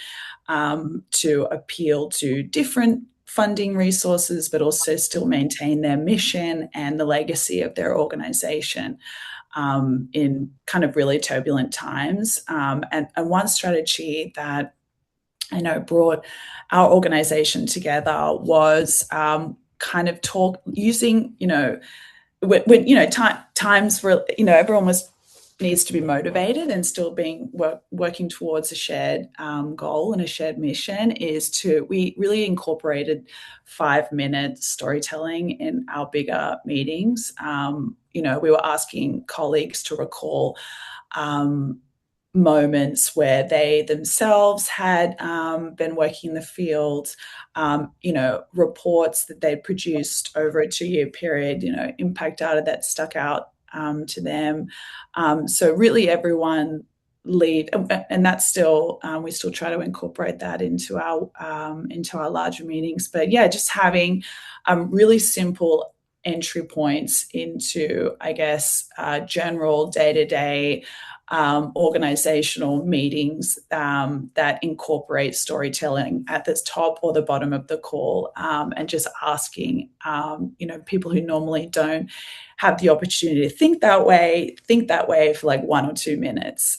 to appeal to different funding resources, but also still maintain their mission and the legacy of their organization in kind of really turbulent times. And one strategy that I know brought our organization together was kind of using, when times were, everyone needs to be motivated and still working towards a shared goal and a shared mission, we really incorporated 5-minute storytelling in our bigger meetings. We were asking colleagues to recall moments where they themselves had been working in the field, reports that they'd produced over a 2-year period, impact data that stuck out to them. So really everyone lead, and that's still, we still try to incorporate that into our larger meetings. But yeah, just having really simple entry points into, I guess, general day-to-day organizational meetings that incorporate storytelling at the top or the bottom of the call, and just asking people who normally don't have the opportunity to think that way for like 1 or 2 minutes,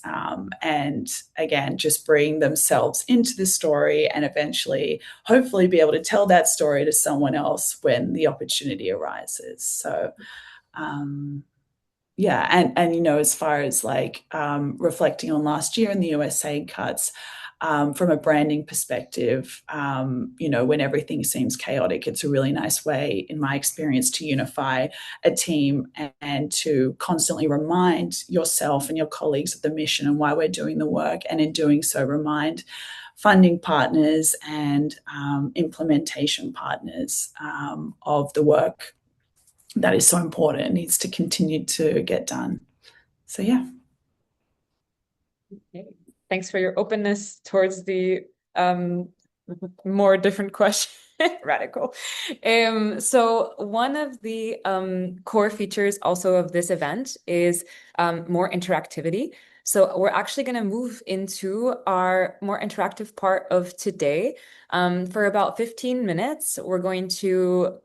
and again just bring themselves into the story and eventually hopefully be able to tell that story to someone else when the opportunity arises. So yeah, and as far as like reflecting on last year and the USA cuts, from a branding perspective, when everything seems chaotic, it's a really nice way, in my experience, to unify a team and to constantly remind yourself and your colleagues of the mission and why we're doing the work, and in doing so remind funding partners and implementation partners of the work that is so important and needs to continue to get done. So yeah. Okay. Thanks for your openness towards the more different question. Radical. So one of the core features also of this event is more interactivity. So we're actually going to move into our more interactive part of today. For about 15 minutes, we're going to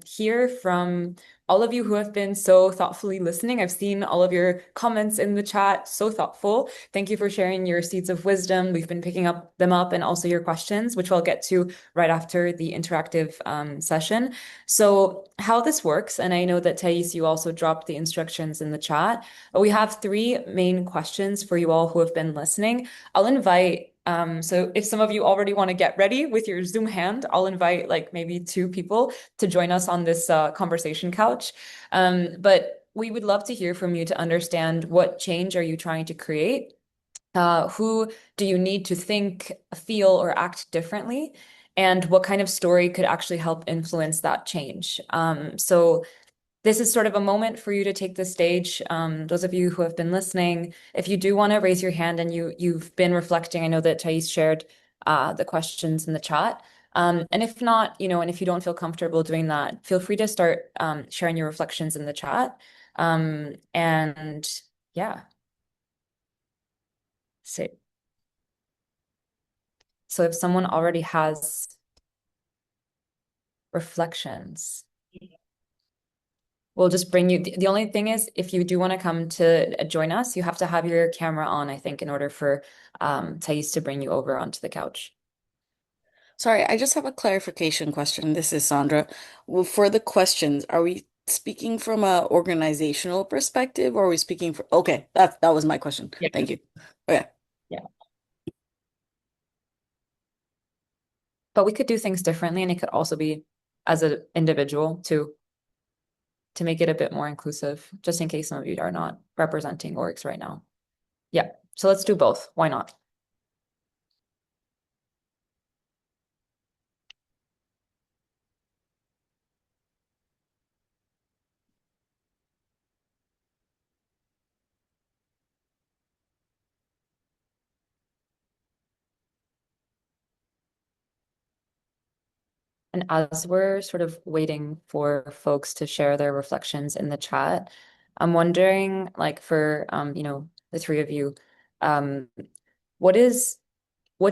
hear from all of you who have been so thoughtfully listening. I've seen all of your comments in the chat, so thoughtful. Thank you for sharing your seeds of wisdom. We've been picking them up, and also your questions, which we'll get to right after the interactive session. So how this works, and I know that Thais, you also dropped the instructions in the chat. We have 3 main questions for you all who have been listening. I'll invite so if some of you already want to get ready with your Zoom hand, I'll invite like maybe 2 people to join us on this conversation couch. But we would love to hear from you to understand what change are you trying to create? Who do you need to think, feel, or act differently? And what kind of story could actually help influence that change? So this is sort of a moment for you to take the stage. Those of you who have been listening, if you do want to raise your hand and you've been reflecting, I know that Thais shared the questions in the chat. And if not, and if you don't feel comfortable doing that, feel free to start sharing your reflections in the chat. And yeah. So if someone already has reflections, we'll just bring you. The only thing is, if you do want to come to join us, you have to have your camera on, I think, in order for Thais to bring you over onto the couch. Sorry, I just have a clarification question. This is Sandra. Well, for the questions, are we speaking from a organizational perspective, or are we speaking for? Okay, that was my question. Yeah. Thank you. Okay. Yeah. But we could do things differently, and it could also be as an individual too, to make it a bit more inclusive, just in case some of you are not representing orgs right now. Yeah, so let's do both. Why not? And as we're sort of waiting for folks to share their reflections in the chat, I'm wondering, like for the three of you, um, what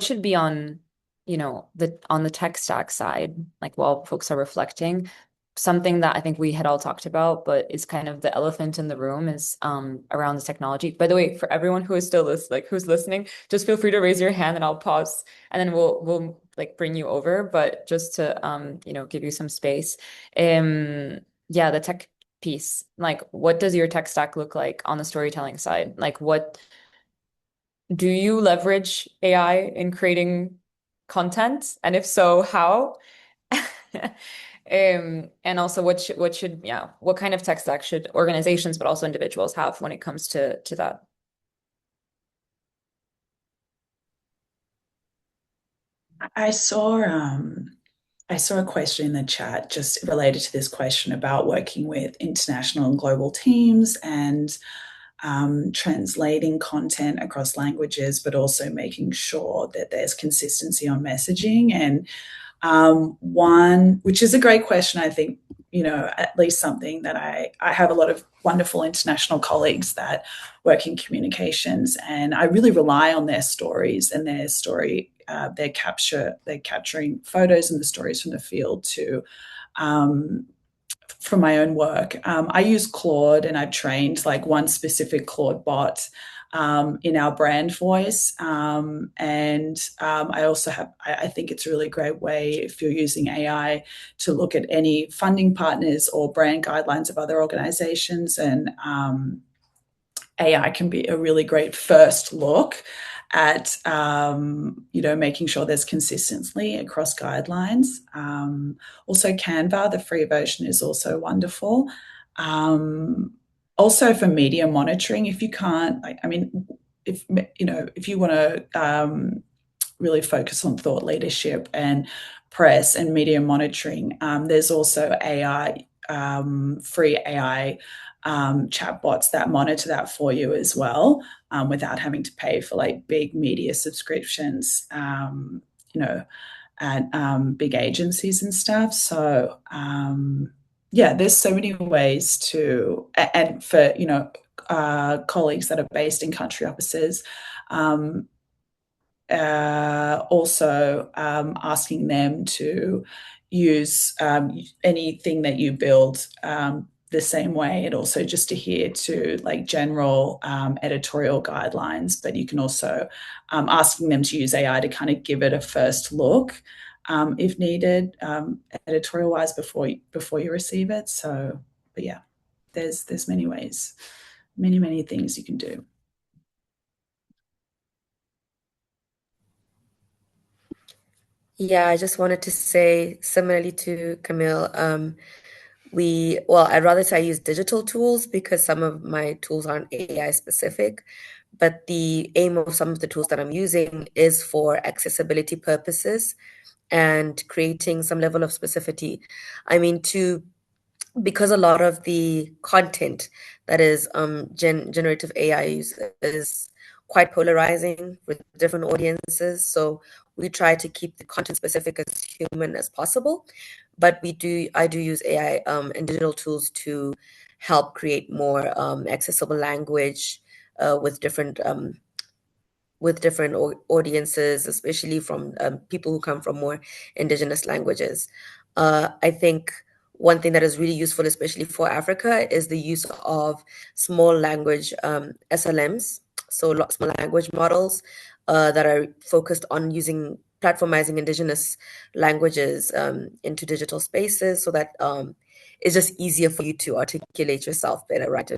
should be on, the tech stack side, like while folks are reflecting, something that I think we had all talked about, but is kind of the elephant in the room is around the technology. By the way, for everyone who is still who's listening, just feel free to raise your hand and I'll pause and then we'll like bring you over, but just to give you some space. Yeah, the tech piece. Like what does your tech stack look like on the storytelling side? Like what do you leverage AI in creating content? And if so, how? And also what kind of tech stack should organizations, but also individuals have when it comes to that? I saw a question in the chat just related to this question about working with international and global teams and translating content across languages, but also making sure that there's consistency on messaging. And one, which is a great question, I think, at least something that I have a lot of wonderful international colleagues that work in communications, and I really rely on their stories and their story. They're capturing photos and the stories from the field from my own work. I use Claude, and I've trained like one specific Claude bot in our brand voice. I also I think it's a really great way if you're using AI to look at any funding partners or brand guidelines of other organizations. And AI can be a really great first look at making sure there's consistency across guidelines. Also Canva, the free version, is also wonderful. Also for media monitoring, if you can't, if you want to really focus on thought leadership and press and media monitoring, there's also AI, free AI chatbots that monitor that for you as well, without having to pay for like big media subscriptions, at big agencies and stuff. So there's so many ways to, and for colleagues that are based in country offices, also asking them to use anything that you build the same way, and also just adhere to like general editorial guidelines. But you can also asking them to use AI to kind of give it a first look if needed, editorial wise, before you receive it. So, but yeah, there's many ways, many things you can do. Yeah, I just wanted to say, similarly to Camille, I'd rather say I use digital tools because some of my tools aren't AI specific, but the aim of some of the tools that I'm using is for accessibility purposes and creating some level of specificity. I mean, because a lot of the content that is generative AI is quite polarizing with different audiences. So we try to keep the content specific as human as possible, but I do use AI and digital tools to help create more accessible language with different audiences, especially from people who come from more indigenous languages. I think one thing that is really useful, especially for Africa, is the use of small language SLMs, so small language models that are focused on platformizing indigenous languages into digital spaces, so that it's just easier for you to articulate yourself better, right?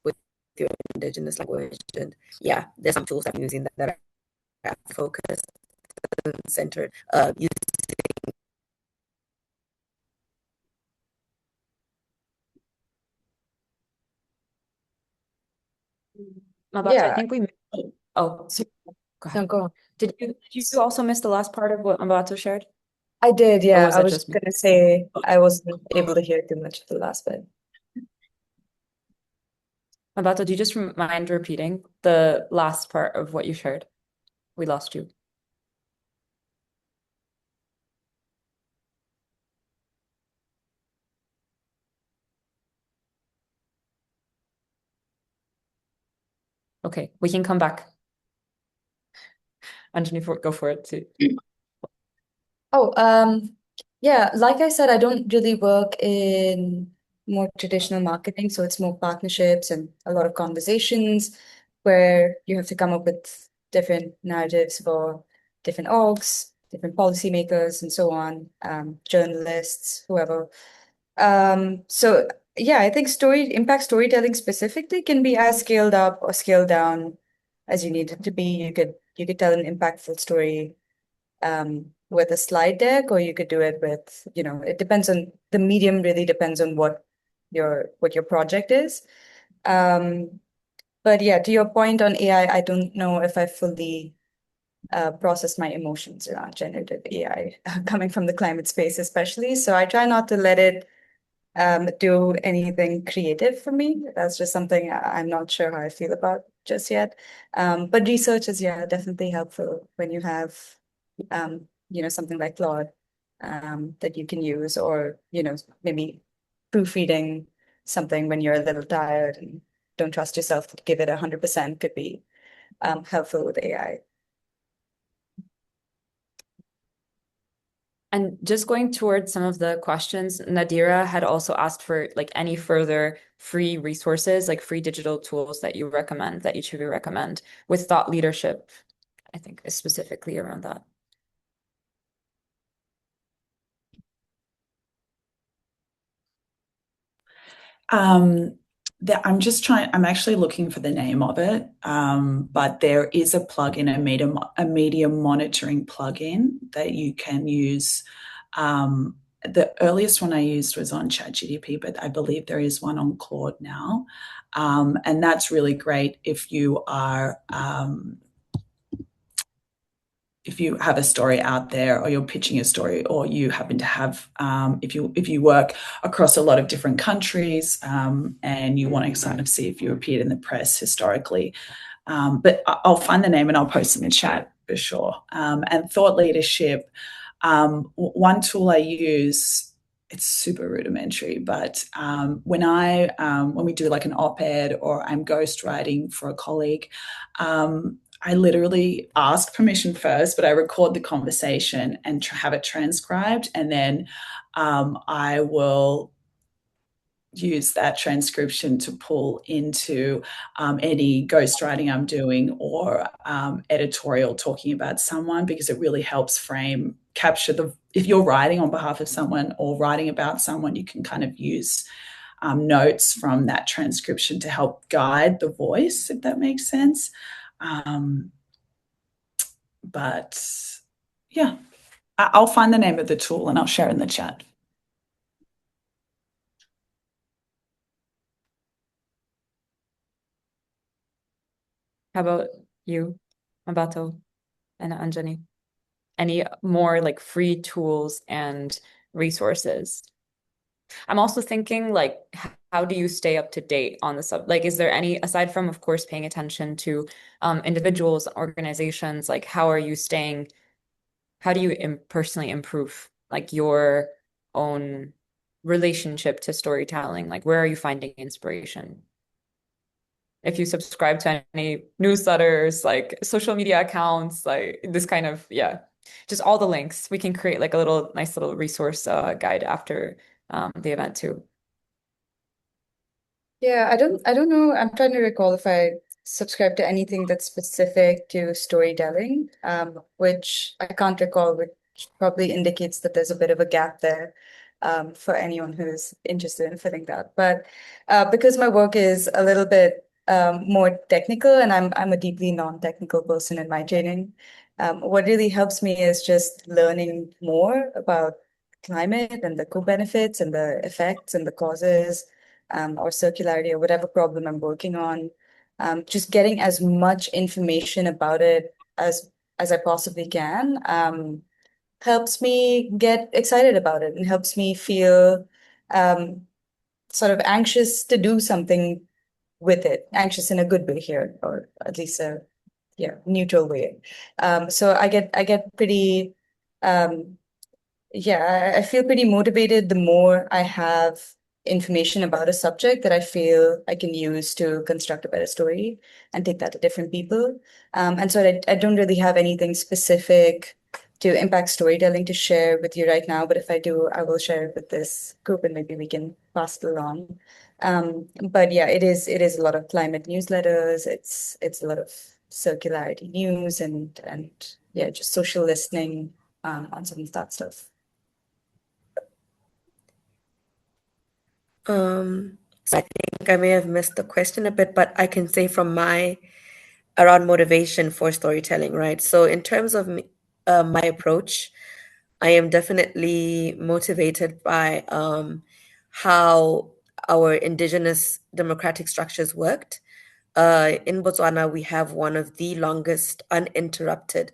With your indigenous language. And yeah, there's some tools I'm using that are focused and centered using. Mabato, Yeah. I think we. Oh, so, go ahead. No, go on. Did you also miss the last part of what Mabato shared? I did, Or yeah. was I that was just me? gonna say I wasn't able to hear too much of the last bit. Mabato, do you just mind repeating the last part of what you shared? We lost you. Okay, we can come back. Anjani, go for it too. Oh, yeah, like I said, I don't really work in more traditional marketing, so it's more partnerships and a lot of conversations where you have to come up with different narratives for different orgs, different policymakers, and so on, journalists, whoever. So yeah, I think impact storytelling specifically can be as scaled up or scaled down as you need it to be. You could tell an impactful story with a slide deck, or you could do it with, it depends on the medium, really depends on what your project is. But yeah, to your point on AI, I don't know if I fully processed my emotions around generative AI coming from the climate space, especially. So I try not to let it do anything creative for me. That's just something I'm not sure how I feel about just yet. But research is, yeah, definitely helpful when you have something like Claude that you can use, or, maybe proofreading something when you're a little tired and don't trust yourself to give it 100% could be helpful with AI. And just going towards some of the questions, Nadira had also asked for like any further free resources, like free digital tools that you recommend, that each of you recommend, with thought leadership, I think is specifically around that. I'm actually looking for the name of it, but there is a plugin, a media monitoring plugin that you can use. The earliest one I used was on ChatGPT, but I believe there is one on Claude now. And that's really great if you are if you have a story out there, or you're pitching a story, or you happen to have, if you work across a lot of different countries, and you want to kind of see if you appeared in the press historically. But I'll find the name and I'll post it in chat for sure. And thought leadership, one tool I use, it's super rudimentary, but when we do like an op-ed, or I'm ghostwriting for a colleague, I literally ask permission first, but I record the conversation and have it transcribed, and then I will use that transcription to pull into any ghostwriting I'm doing, or editorial talking about someone, because it really helps capture if you're writing on behalf of someone or writing about someone, you can kind of use notes from that transcription to help guide the voice, if that makes sense. But yeah, I'll find the name of the tool and I'll share in the chat. How about you, Mabato and Anjani? Any more like free tools and resources? I'm also thinking, like, how do you stay up to date on the like, is there any, aside from, of course, paying attention to individuals, organizations, like how do you personally improve like your own relationship to storytelling? Like, where are you finding inspiration? If you subscribe to any newsletters, like social media accounts, like this kind of, yeah, just all the links. We can create like a nice little resource guide after the event too. Yeah, I don't know. I'm trying to recall if I subscribe to anything that's specific to storytelling, which I can't recall, which probably indicates that there's a bit of a gap there, for anyone who's interested in filling that. But because my work is a little bit more technical, and I'm a deeply non-technical person in my training, what really helps me is just learning more about climate and the co-benefits and the effects and the causes, or circularity, or whatever problem I'm working on. Just getting as much information about it as I possibly can helps me get excited about it, and helps me feel sort of anxious to do something with it, anxious in a good way here, or at least a neutral way. So I get pretty I feel pretty motivated the more I have information about a subject that I feel I can use to construct a better story and take that to different people. And so I don't really have anything specific to impact storytelling to share with you right now, but if I do, I will share it with this group and maybe we can pass it along. But yeah, it is a lot of climate newsletters. It's a lot of circularity news and yeah, just social listening on some of that stuff. So I think I may have missed the question a bit, but I can say from my around motivation for storytelling, right? So in terms of my approach, I am definitely motivated by how our indigenous democratic structures worked. In Botswana, we have one of the longest uninterrupted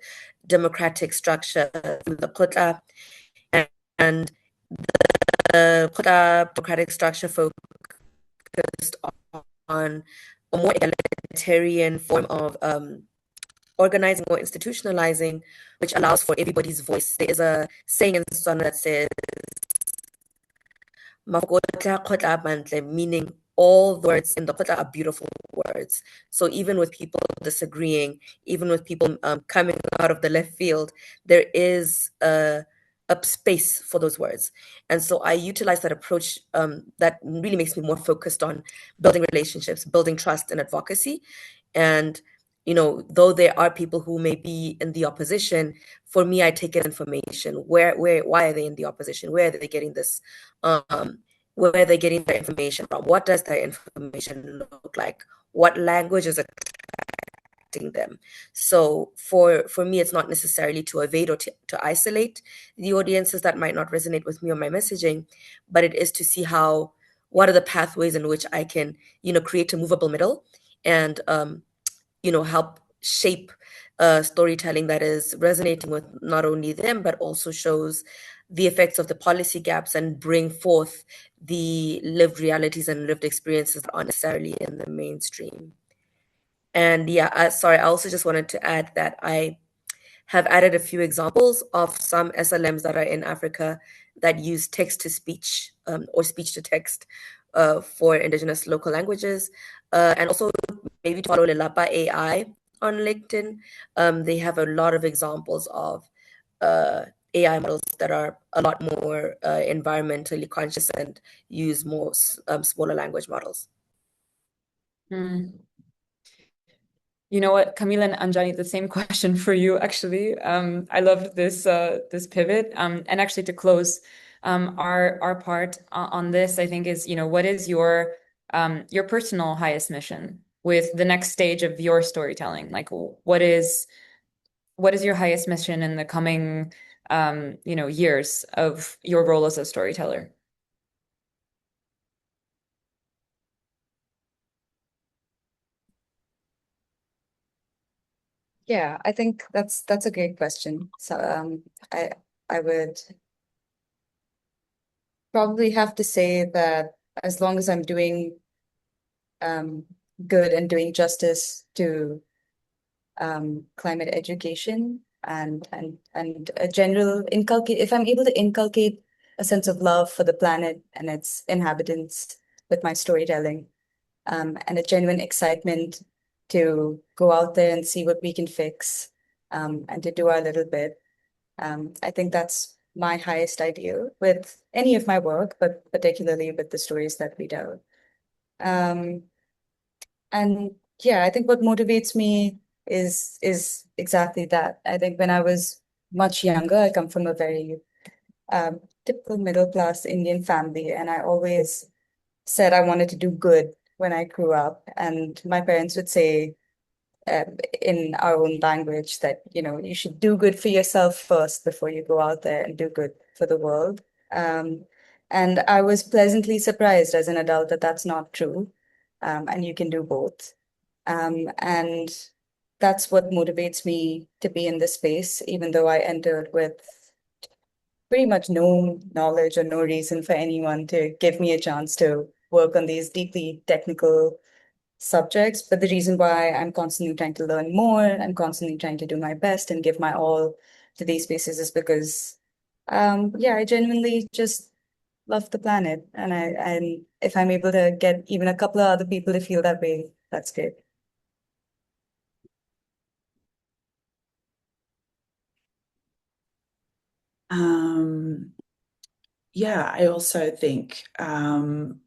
democratic structures, the Kgotla, and the Kgotla democratic structure focused on a more egalitarian form of organizing or institutionalizing, which allows for everybody's voice. There is a saying in Setswana that says, "Mafokotla kgotla mantle," meaning all the words in the kgotla are beautiful words. So even with people disagreeing, even with people coming out of the left field, there is a space for those words. And so I utilize that approach that really makes me more focused on building relationships, building trust and advocacy. And though there are people who may be in the opposition, for me, I take in information. Why are they in the opposition? Where are they getting this? Where are they getting their information from? What does their information look like? What language is attracting them? So for me, it's not necessarily to evade or to isolate the audiences that might not resonate with me or my messaging, but it is to see what are the pathways in which I can, create a movable middle and help shape storytelling that is resonating with not only them, but also shows the effects of the policy gaps and bring forth the lived realities and lived experiences that aren't necessarily in the mainstream. And yeah, sorry, I also just wanted to add that I have added a few examples of some SLMs that are in Africa that use text to speech or speech to text for indigenous local languages. And also maybe to follow Lelapa AI on LinkedIn. They have a lot of examples of AI models that are a lot more environmentally conscious and use more smaller language models. You know what, Camila and Anjani, the same question for you, actually. I loved this pivot. And actually to close our part on this, I think is, what is your personal highest mission with the next stage of your storytelling? Like, what is your highest mission in the coming years of your role as a storyteller? Yeah, I think that's a great question. So I would probably have to say that as long as I'm doing good and doing justice to climate education and a general inculcate, if I'm able to inculcate a sense of love for the planet and its inhabitants with my storytelling, and a genuine excitement to go out there and see what we can fix, and to do our little bit. I think that's my highest ideal with any of my work, but particularly with the stories that we tell. And yeah, I think what motivates me is exactly that. I think when I was much younger, I come from a very typical middle class Indian family, and I always said I wanted to do good when I grew up. And my parents would say, in our own language, that you should do good for yourself first before you go out there and do good for the world. And I was pleasantly surprised as an adult that that's not true, and you can do both. And that's what motivates me to be in this space, even though I entered with pretty much no knowledge or no reason for anyone to give me a chance to work on these deeply technical subjects. But the reason why I'm constantly trying to learn more, I'm constantly trying to do my best and give my all to these spaces is because, yeah, I genuinely just love the planet. And if I'm able to get even a couple of other people to feel that way, that's great. Yeah, I also think in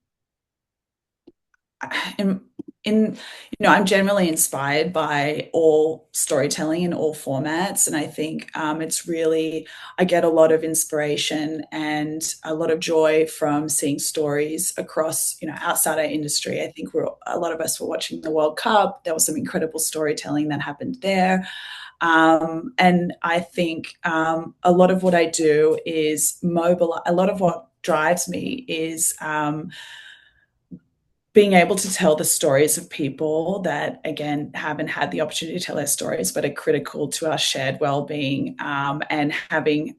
I'm generally inspired by all storytelling in all formats, and I think it's really, I get a lot of inspiration and a lot of joy from seeing stories across, outside our industry. I think a lot of us were watching the World Cup. There was some incredible storytelling that happened there. And I think a lot of what I do is a lot of what drives me is being able to tell the stories of people that, again, haven't had the opportunity to tell their stories, but are critical to our shared well-being, and being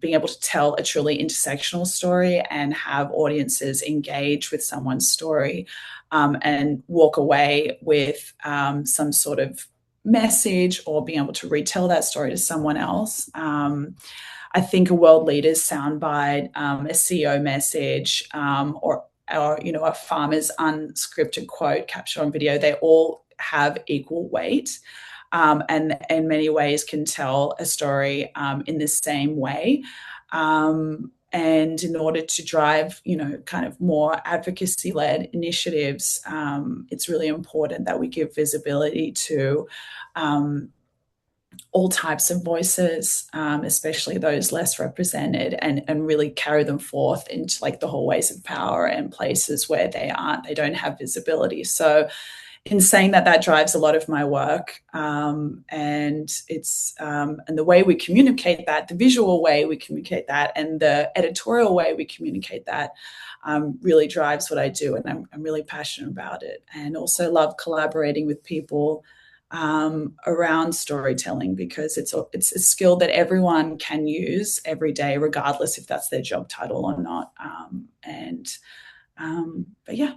able to tell a truly intersectional story and have audiences engage with someone's story, and walk away with some sort of message, or being able to retell that story to someone else. I think a world leader's soundbite, a CEO message, or a farmer's unscripted quote captured on video, they all have equal weight, and in many ways can tell a story in the same way. And in order to drive, kind of more advocacy-led initiatives, it's really important that we give visibility to all types of voices, especially those less represented, and really carry them forth into like the hallways of power and places where they don't have visibility. So in saying that, that drives a lot of my work, and it's and the way we communicate that, the visual way we communicate that, and the editorial way we communicate that, really drives what I do, and I'm really passionate about it, and also love collaborating with people around storytelling, because it's a skill that everyone can use every day, regardless if that's their job title or not. But yeah.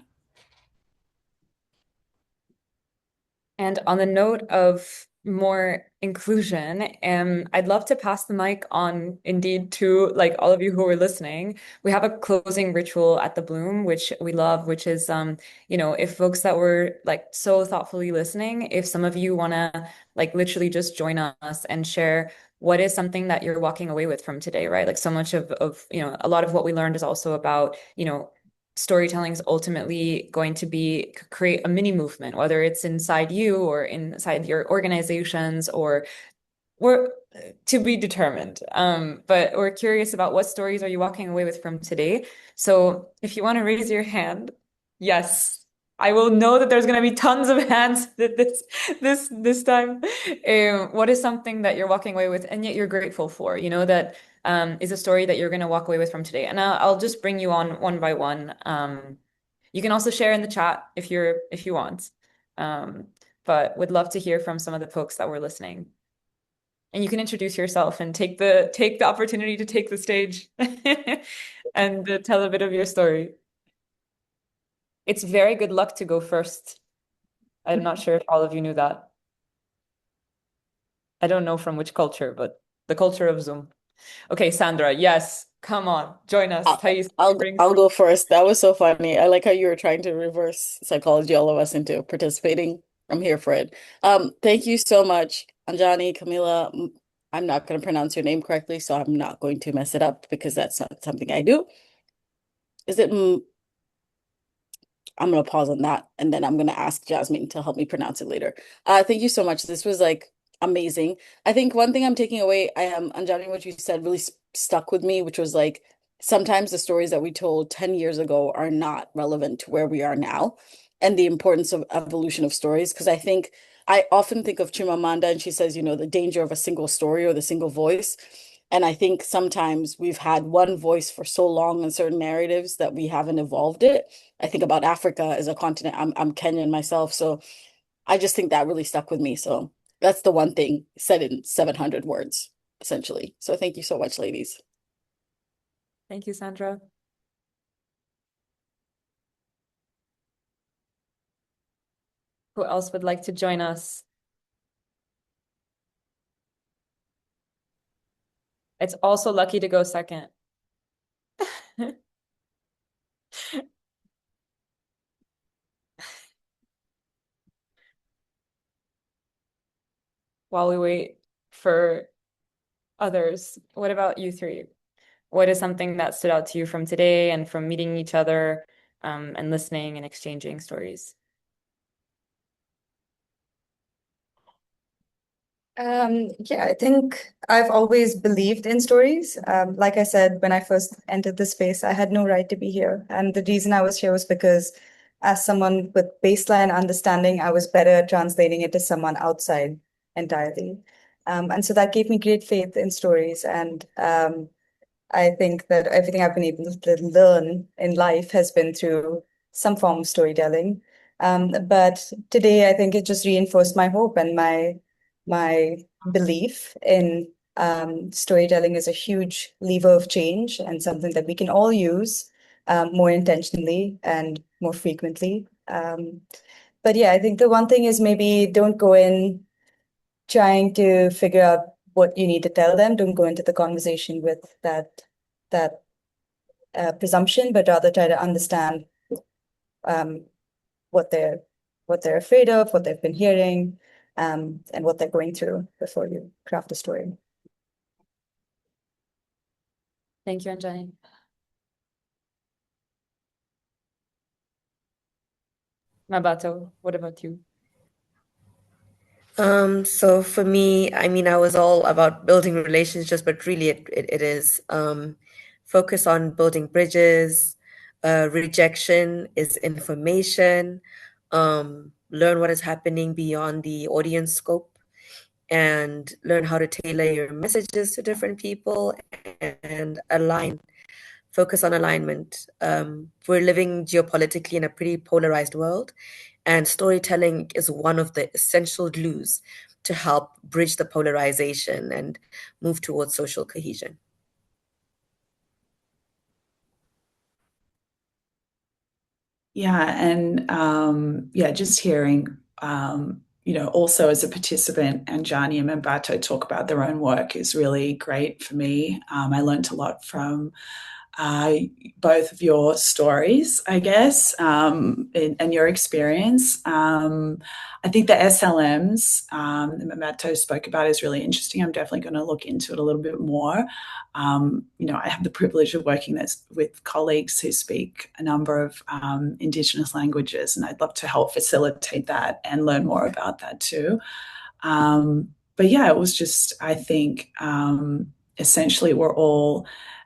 And on the note of more inclusion, I'd love to pass the mic on indeed to like all of you who are listening. We have a closing ritual at the Bloom, which we love, which is if folks that were like so thoughtfully listening, if some of you want to like literally just join us and share what is something that you're walking away with from today, right? Like so much of a lot of what we learned is also about, storytelling is ultimately going to be create a mini movement, whether it's inside you or inside your organizations, or we're to be determined. But we're curious about what stories are you walking away with from today. So if you want to raise your hand, yes, I will know that there's going to be tons of hands this time. What is something that you're walking away with and yet you're grateful for? That is a story that you're going to walk away with from today. And I'll just bring you on one by one. You can also share in the chat if you want. But would love to hear from some of the folks that were listening. And you can introduce yourself and take the opportunity to take the stage and tell a bit of your story. It's very good luck to go first. I'm not sure if all of you knew that. I don't know from which culture, but the culture of Zoom. Okay, Sandra, yes, come on, join us. I'll go first. That was so funny. I like how you were trying to reverse psychology all of us into participating. I'm here for it. Thank you so much, Anjani, Camila. I'm not going to pronounce your name correctly, so I'm not going to mess it up because that's not something I do. Is it? I'm going to pause on that, and then I'm going to ask Jasmine to help me pronounce it later. Thank you so much. This was like amazing. I think one thing I'm taking away, Anjani, what you said really stuck with me, which was like sometimes the stories that we told 10 years ago are not relevant to where we are now, and the importance of evolution of stories. Because I often think of Chimamanda, and she says, the danger of a single story or the single voice. And I think sometimes we've had one voice for so long in certain narratives that we haven't evolved it. I think about Africa as a continent. I'm Kenyan myself, so I just think that really stuck with me. So that's the one thing said in 700 words, essentially. So thank you so much, ladies. Thank you, Sandra. Who else would like to join us? It's also lucky to go second. While we wait for others, what about you three? What is something that stood out to you from today and from meeting each other, and listening and exchanging stories? Yeah, I think I've always believed in stories. Like I said, when I first entered the space, I had no right to be here. And the reason I was here was because, as someone with baseline understanding, I was better at translating it to someone outside entirely. And so that gave me great faith in stories. And I think that everything I've been able to learn in life has been through some form of storytelling. But today, I think it just reinforced my hope and my belief in storytelling is a huge lever of change and something that we can all use more intentionally and more frequently. But yeah, I think the one thing is maybe don't go in trying to figure out what you need to tell them. Don't go into the conversation with that presumption, but rather try to understand um, what they're afraid of, what they've been hearing, and what they're going through before you craft a story. Thank you, Anjani. Mabato, what about you? So for me, I mean, I was all about building relationships, but really it is focus on building bridges. Rejection is information. Learn what is happening beyond the audience scope and learn how to tailor your messages to different people and align. Focus on alignment. We're living geopolitically in a pretty polarized world, and storytelling is one of the essential glues to help bridge the polarization and move towards social cohesion. Yeah, and yeah, just hearing, also as a participant, Anjani and Mambato talk about their own work is really great for me. I learned a lot from both of your stories, I guess, and your experience. I think the SLMs that Matto spoke about is really interesting. I'm definitely going to look into it a little bit more. I have the privilege of working with colleagues who speak a number of Indigenous languages, and I'd love to help facilitate that and learn more about that too. But yeah, it was just, I think, essentially we're all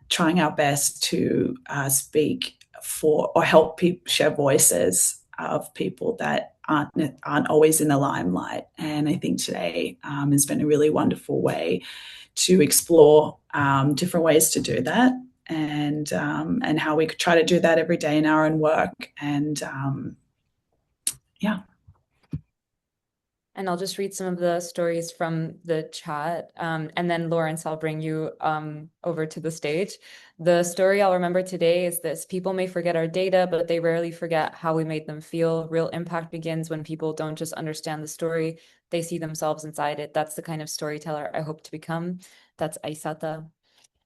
trying our best to speak for or help people share voices of people that aren't always in the limelight. And I think today has been a really wonderful way to explore different ways to do that, and how we could try to do that every day in our own work. And yeah. And I'll just read some of the stories from the chat. And then Lawrence, I'll bring you over to the stage. The story I'll remember today is this: people may forget our data, but they rarely forget how we made them feel. Real impact begins when people don't just understand the story, they see themselves inside it. That's the kind of storyteller I hope to become. That's Aisata.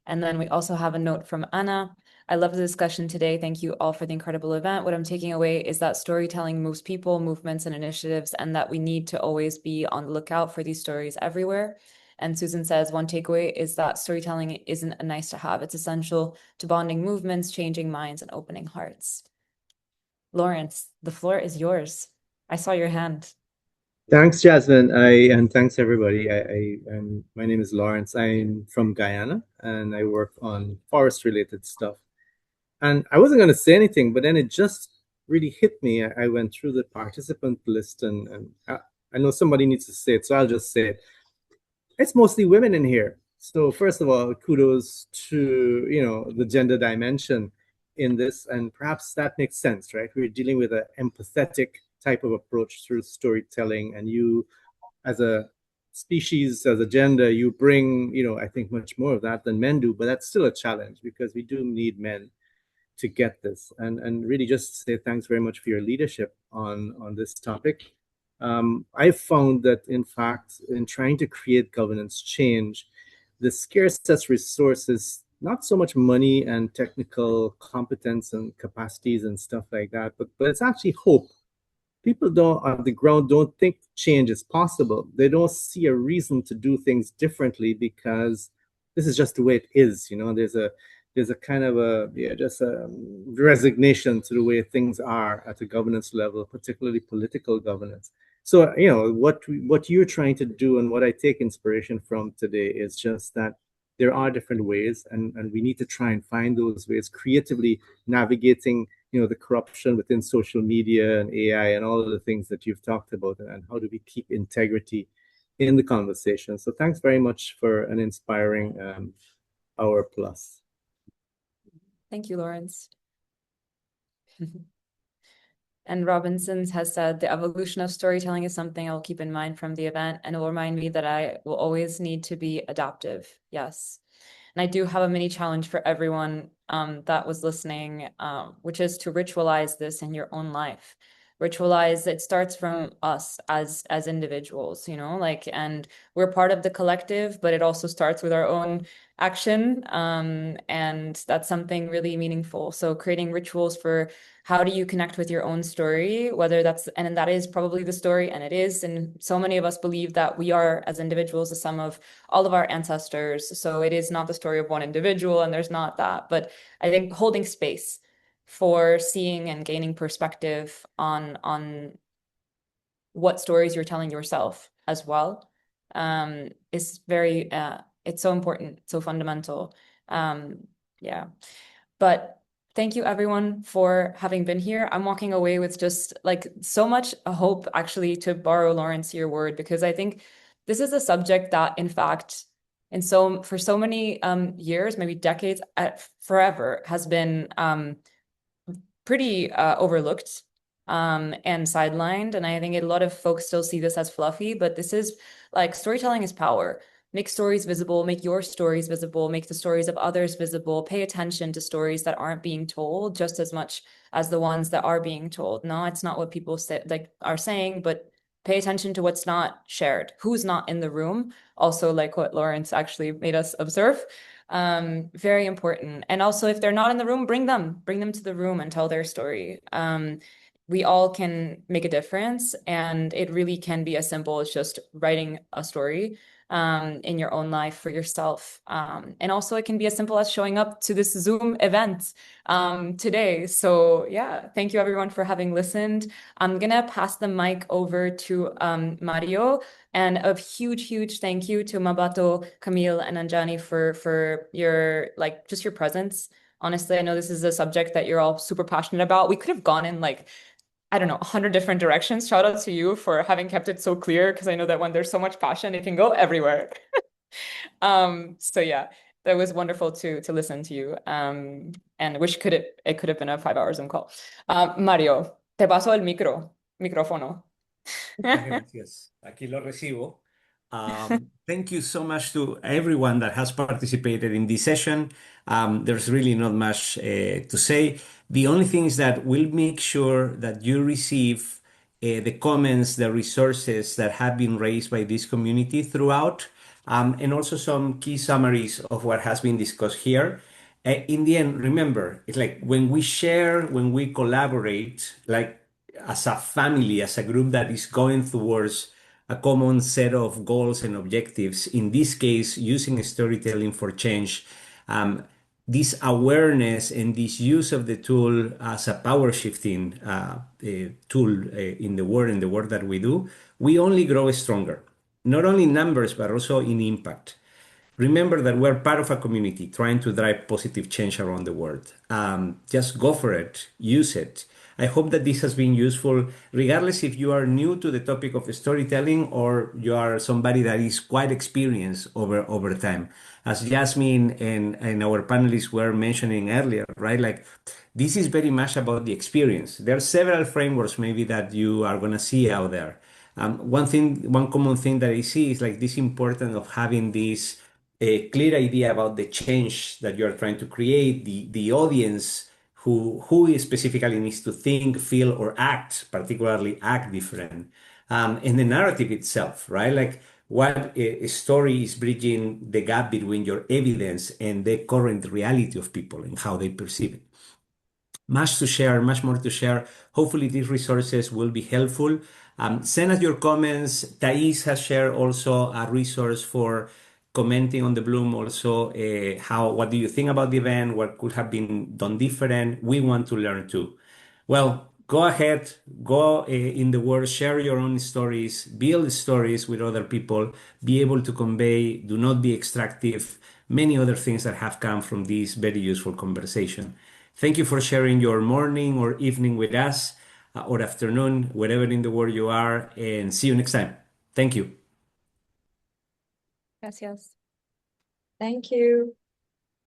And then we also have a note from Anna. I love the discussion today. Thank you all for the incredible event. What I'm taking away is that storytelling moves people, movements, and initiatives, and that we need to always be on the lookout for these stories everywhere. And Susan says, one takeaway is that storytelling isn't a nice to have. It's essential to bonding movements, changing minds, and opening hearts. Lawrence, the floor is yours. I saw your hand. Thanks, Jasmine. And thanks everybody. My name is Lawrence. I'm from Guyana and I work on forest-related stuff. And I wasn't going to say anything, but then it just really hit me. I went through the participant list, and I know somebody needs to say it, so I'll just say it. It's mostly women in here. So first of all, kudos to the gender dimension in this, and perhaps that makes sense, right? We're dealing with an empathetic type of approach through storytelling, and you, as a species, as a gender, you bring, I think much more of that than men do, but that's still a challenge because we do need men to get this, and really just say thanks very much for your leadership on this topic. I've found that, in fact, in trying to create governance change, the scarcest resource is not so much money and technical competence and capacities and stuff like that, but it's actually hope. People don't on the ground don't think change is possible. They don't see a reason to do things differently because this is just the way it is. There's a kind of just a resignation to the way things are at the governance level, particularly political governance. So what you're trying to do and what I take inspiration from today is just that there are different ways, and we need to try and find those ways creatively, navigating the corruption within social media and AI and all of the things that you've talked about, and how do we keep integrity in the conversation. So thanks very much for an inspiring hour plus. Thank you, Lawrence. And Robinson's has said, the evolution of storytelling is something I'll keep in mind from the event, and it will remind me that I will always need to be adaptive. Yes. And I do have a mini challenge for everyone that was listening, which is to ritualize this in your own life. Ritualize, it starts from us as individuals, and we're part of the collective, but it also starts with our own action. And that's something really meaningful. So creating rituals for how do you connect with your own story, and that is probably the story, and it is. And so many of us believe that we are, as individuals, the sum of all of our ancestors. So it is not the story of one individual, and there's not that. But I think holding space for seeing and gaining perspective on what stories you're telling yourself as well is very, it's so important, so fundamental. Yeah. But thank you everyone for having been here. I'm walking away with just so much hope, actually, to borrow Lawrence, your word, because I think this is a subject that, in fact, for so many years, maybe decades, forever, has been pretty overlooked and sidelined. And I think a lot of folks still see this as fluffy, but this is storytelling is power. Make stories visible, make your stories visible, make the stories of others visible, pay attention to stories that aren't being told just as much as the ones that are being told. No, it's not what people are saying, but pay attention to what's not shared, who's not in the room. Also, like what Lawrence actually made us observe. Very important. And also, if they're not in the room, bring them to the room and tell their story. We all can make a difference, and it really can be as simple as just writing a story in your own life for yourself. And also it can be as simple as showing up to this Zoom event today. So yeah, thank you everyone for having listened. I'm gonna pass the mic over to Mario, and a huge thank you to Mabato, Camille, and Anjani for your just your presence. Honestly, I know this is a subject that you're all super passionate about. We could have gone in I don't know, 100 different directions. Shout out to you for having kept it so clear, because I know that when there's so much passion, it can go everywhere. So yeah, that was wonderful to listen to you. And wish it could have been a 5-hour Zoom call. Mario, te paso el micrófono. Gracias. Aquí lo recibo. Thank you so much to everyone that has participated in this session. There's really not much to say. The only thing is that we'll make sure that you receive the comments, the resources that have been raised by this community throughout, and also some key summaries of what has been discussed here. In the end, remember, it's like when we share, when we collaborate, as a family, as a group that is going towards a common set of goals and objectives, in this case, using storytelling for change, this awareness and this use of the tool as a power shifting tool in the work that we do, we only grow stronger, not only in numbers, but also in impact. Remember that we're part of a community trying to drive positive change around the world. Just go for it, use it. I hope that this has been useful, regardless if you are new to the topic of storytelling or you are somebody that is quite experienced over time. As Jasmine and our panelists were mentioning earlier, right? This is very much about the experience. There are several frameworks maybe that you are going to see out there. One common thing that I see is this importance of having this a clear idea about the change that you're trying to create, the audience who specifically needs to think, feel, or act, particularly act different, and the narrative itself, right? what story is bridging the gap between your evidence and the current reality of people and how they perceive it. Much to share, much more to share. Hopefully, these resources will be helpful. Send us your comments. Thais has shared also a resource for commenting on the Bloom. Also, what do you think about the event? What could have been done different? We want to learn too. Well, go ahead, go in the world, share your own stories, build stories with other people, be able to convey, do not be extractive, many other things that have come from this very useful conversation. Thank you for sharing your morning or evening with us, or afternoon, wherever in the world you are, and see you next time. Thank you. Gracias. Thank you.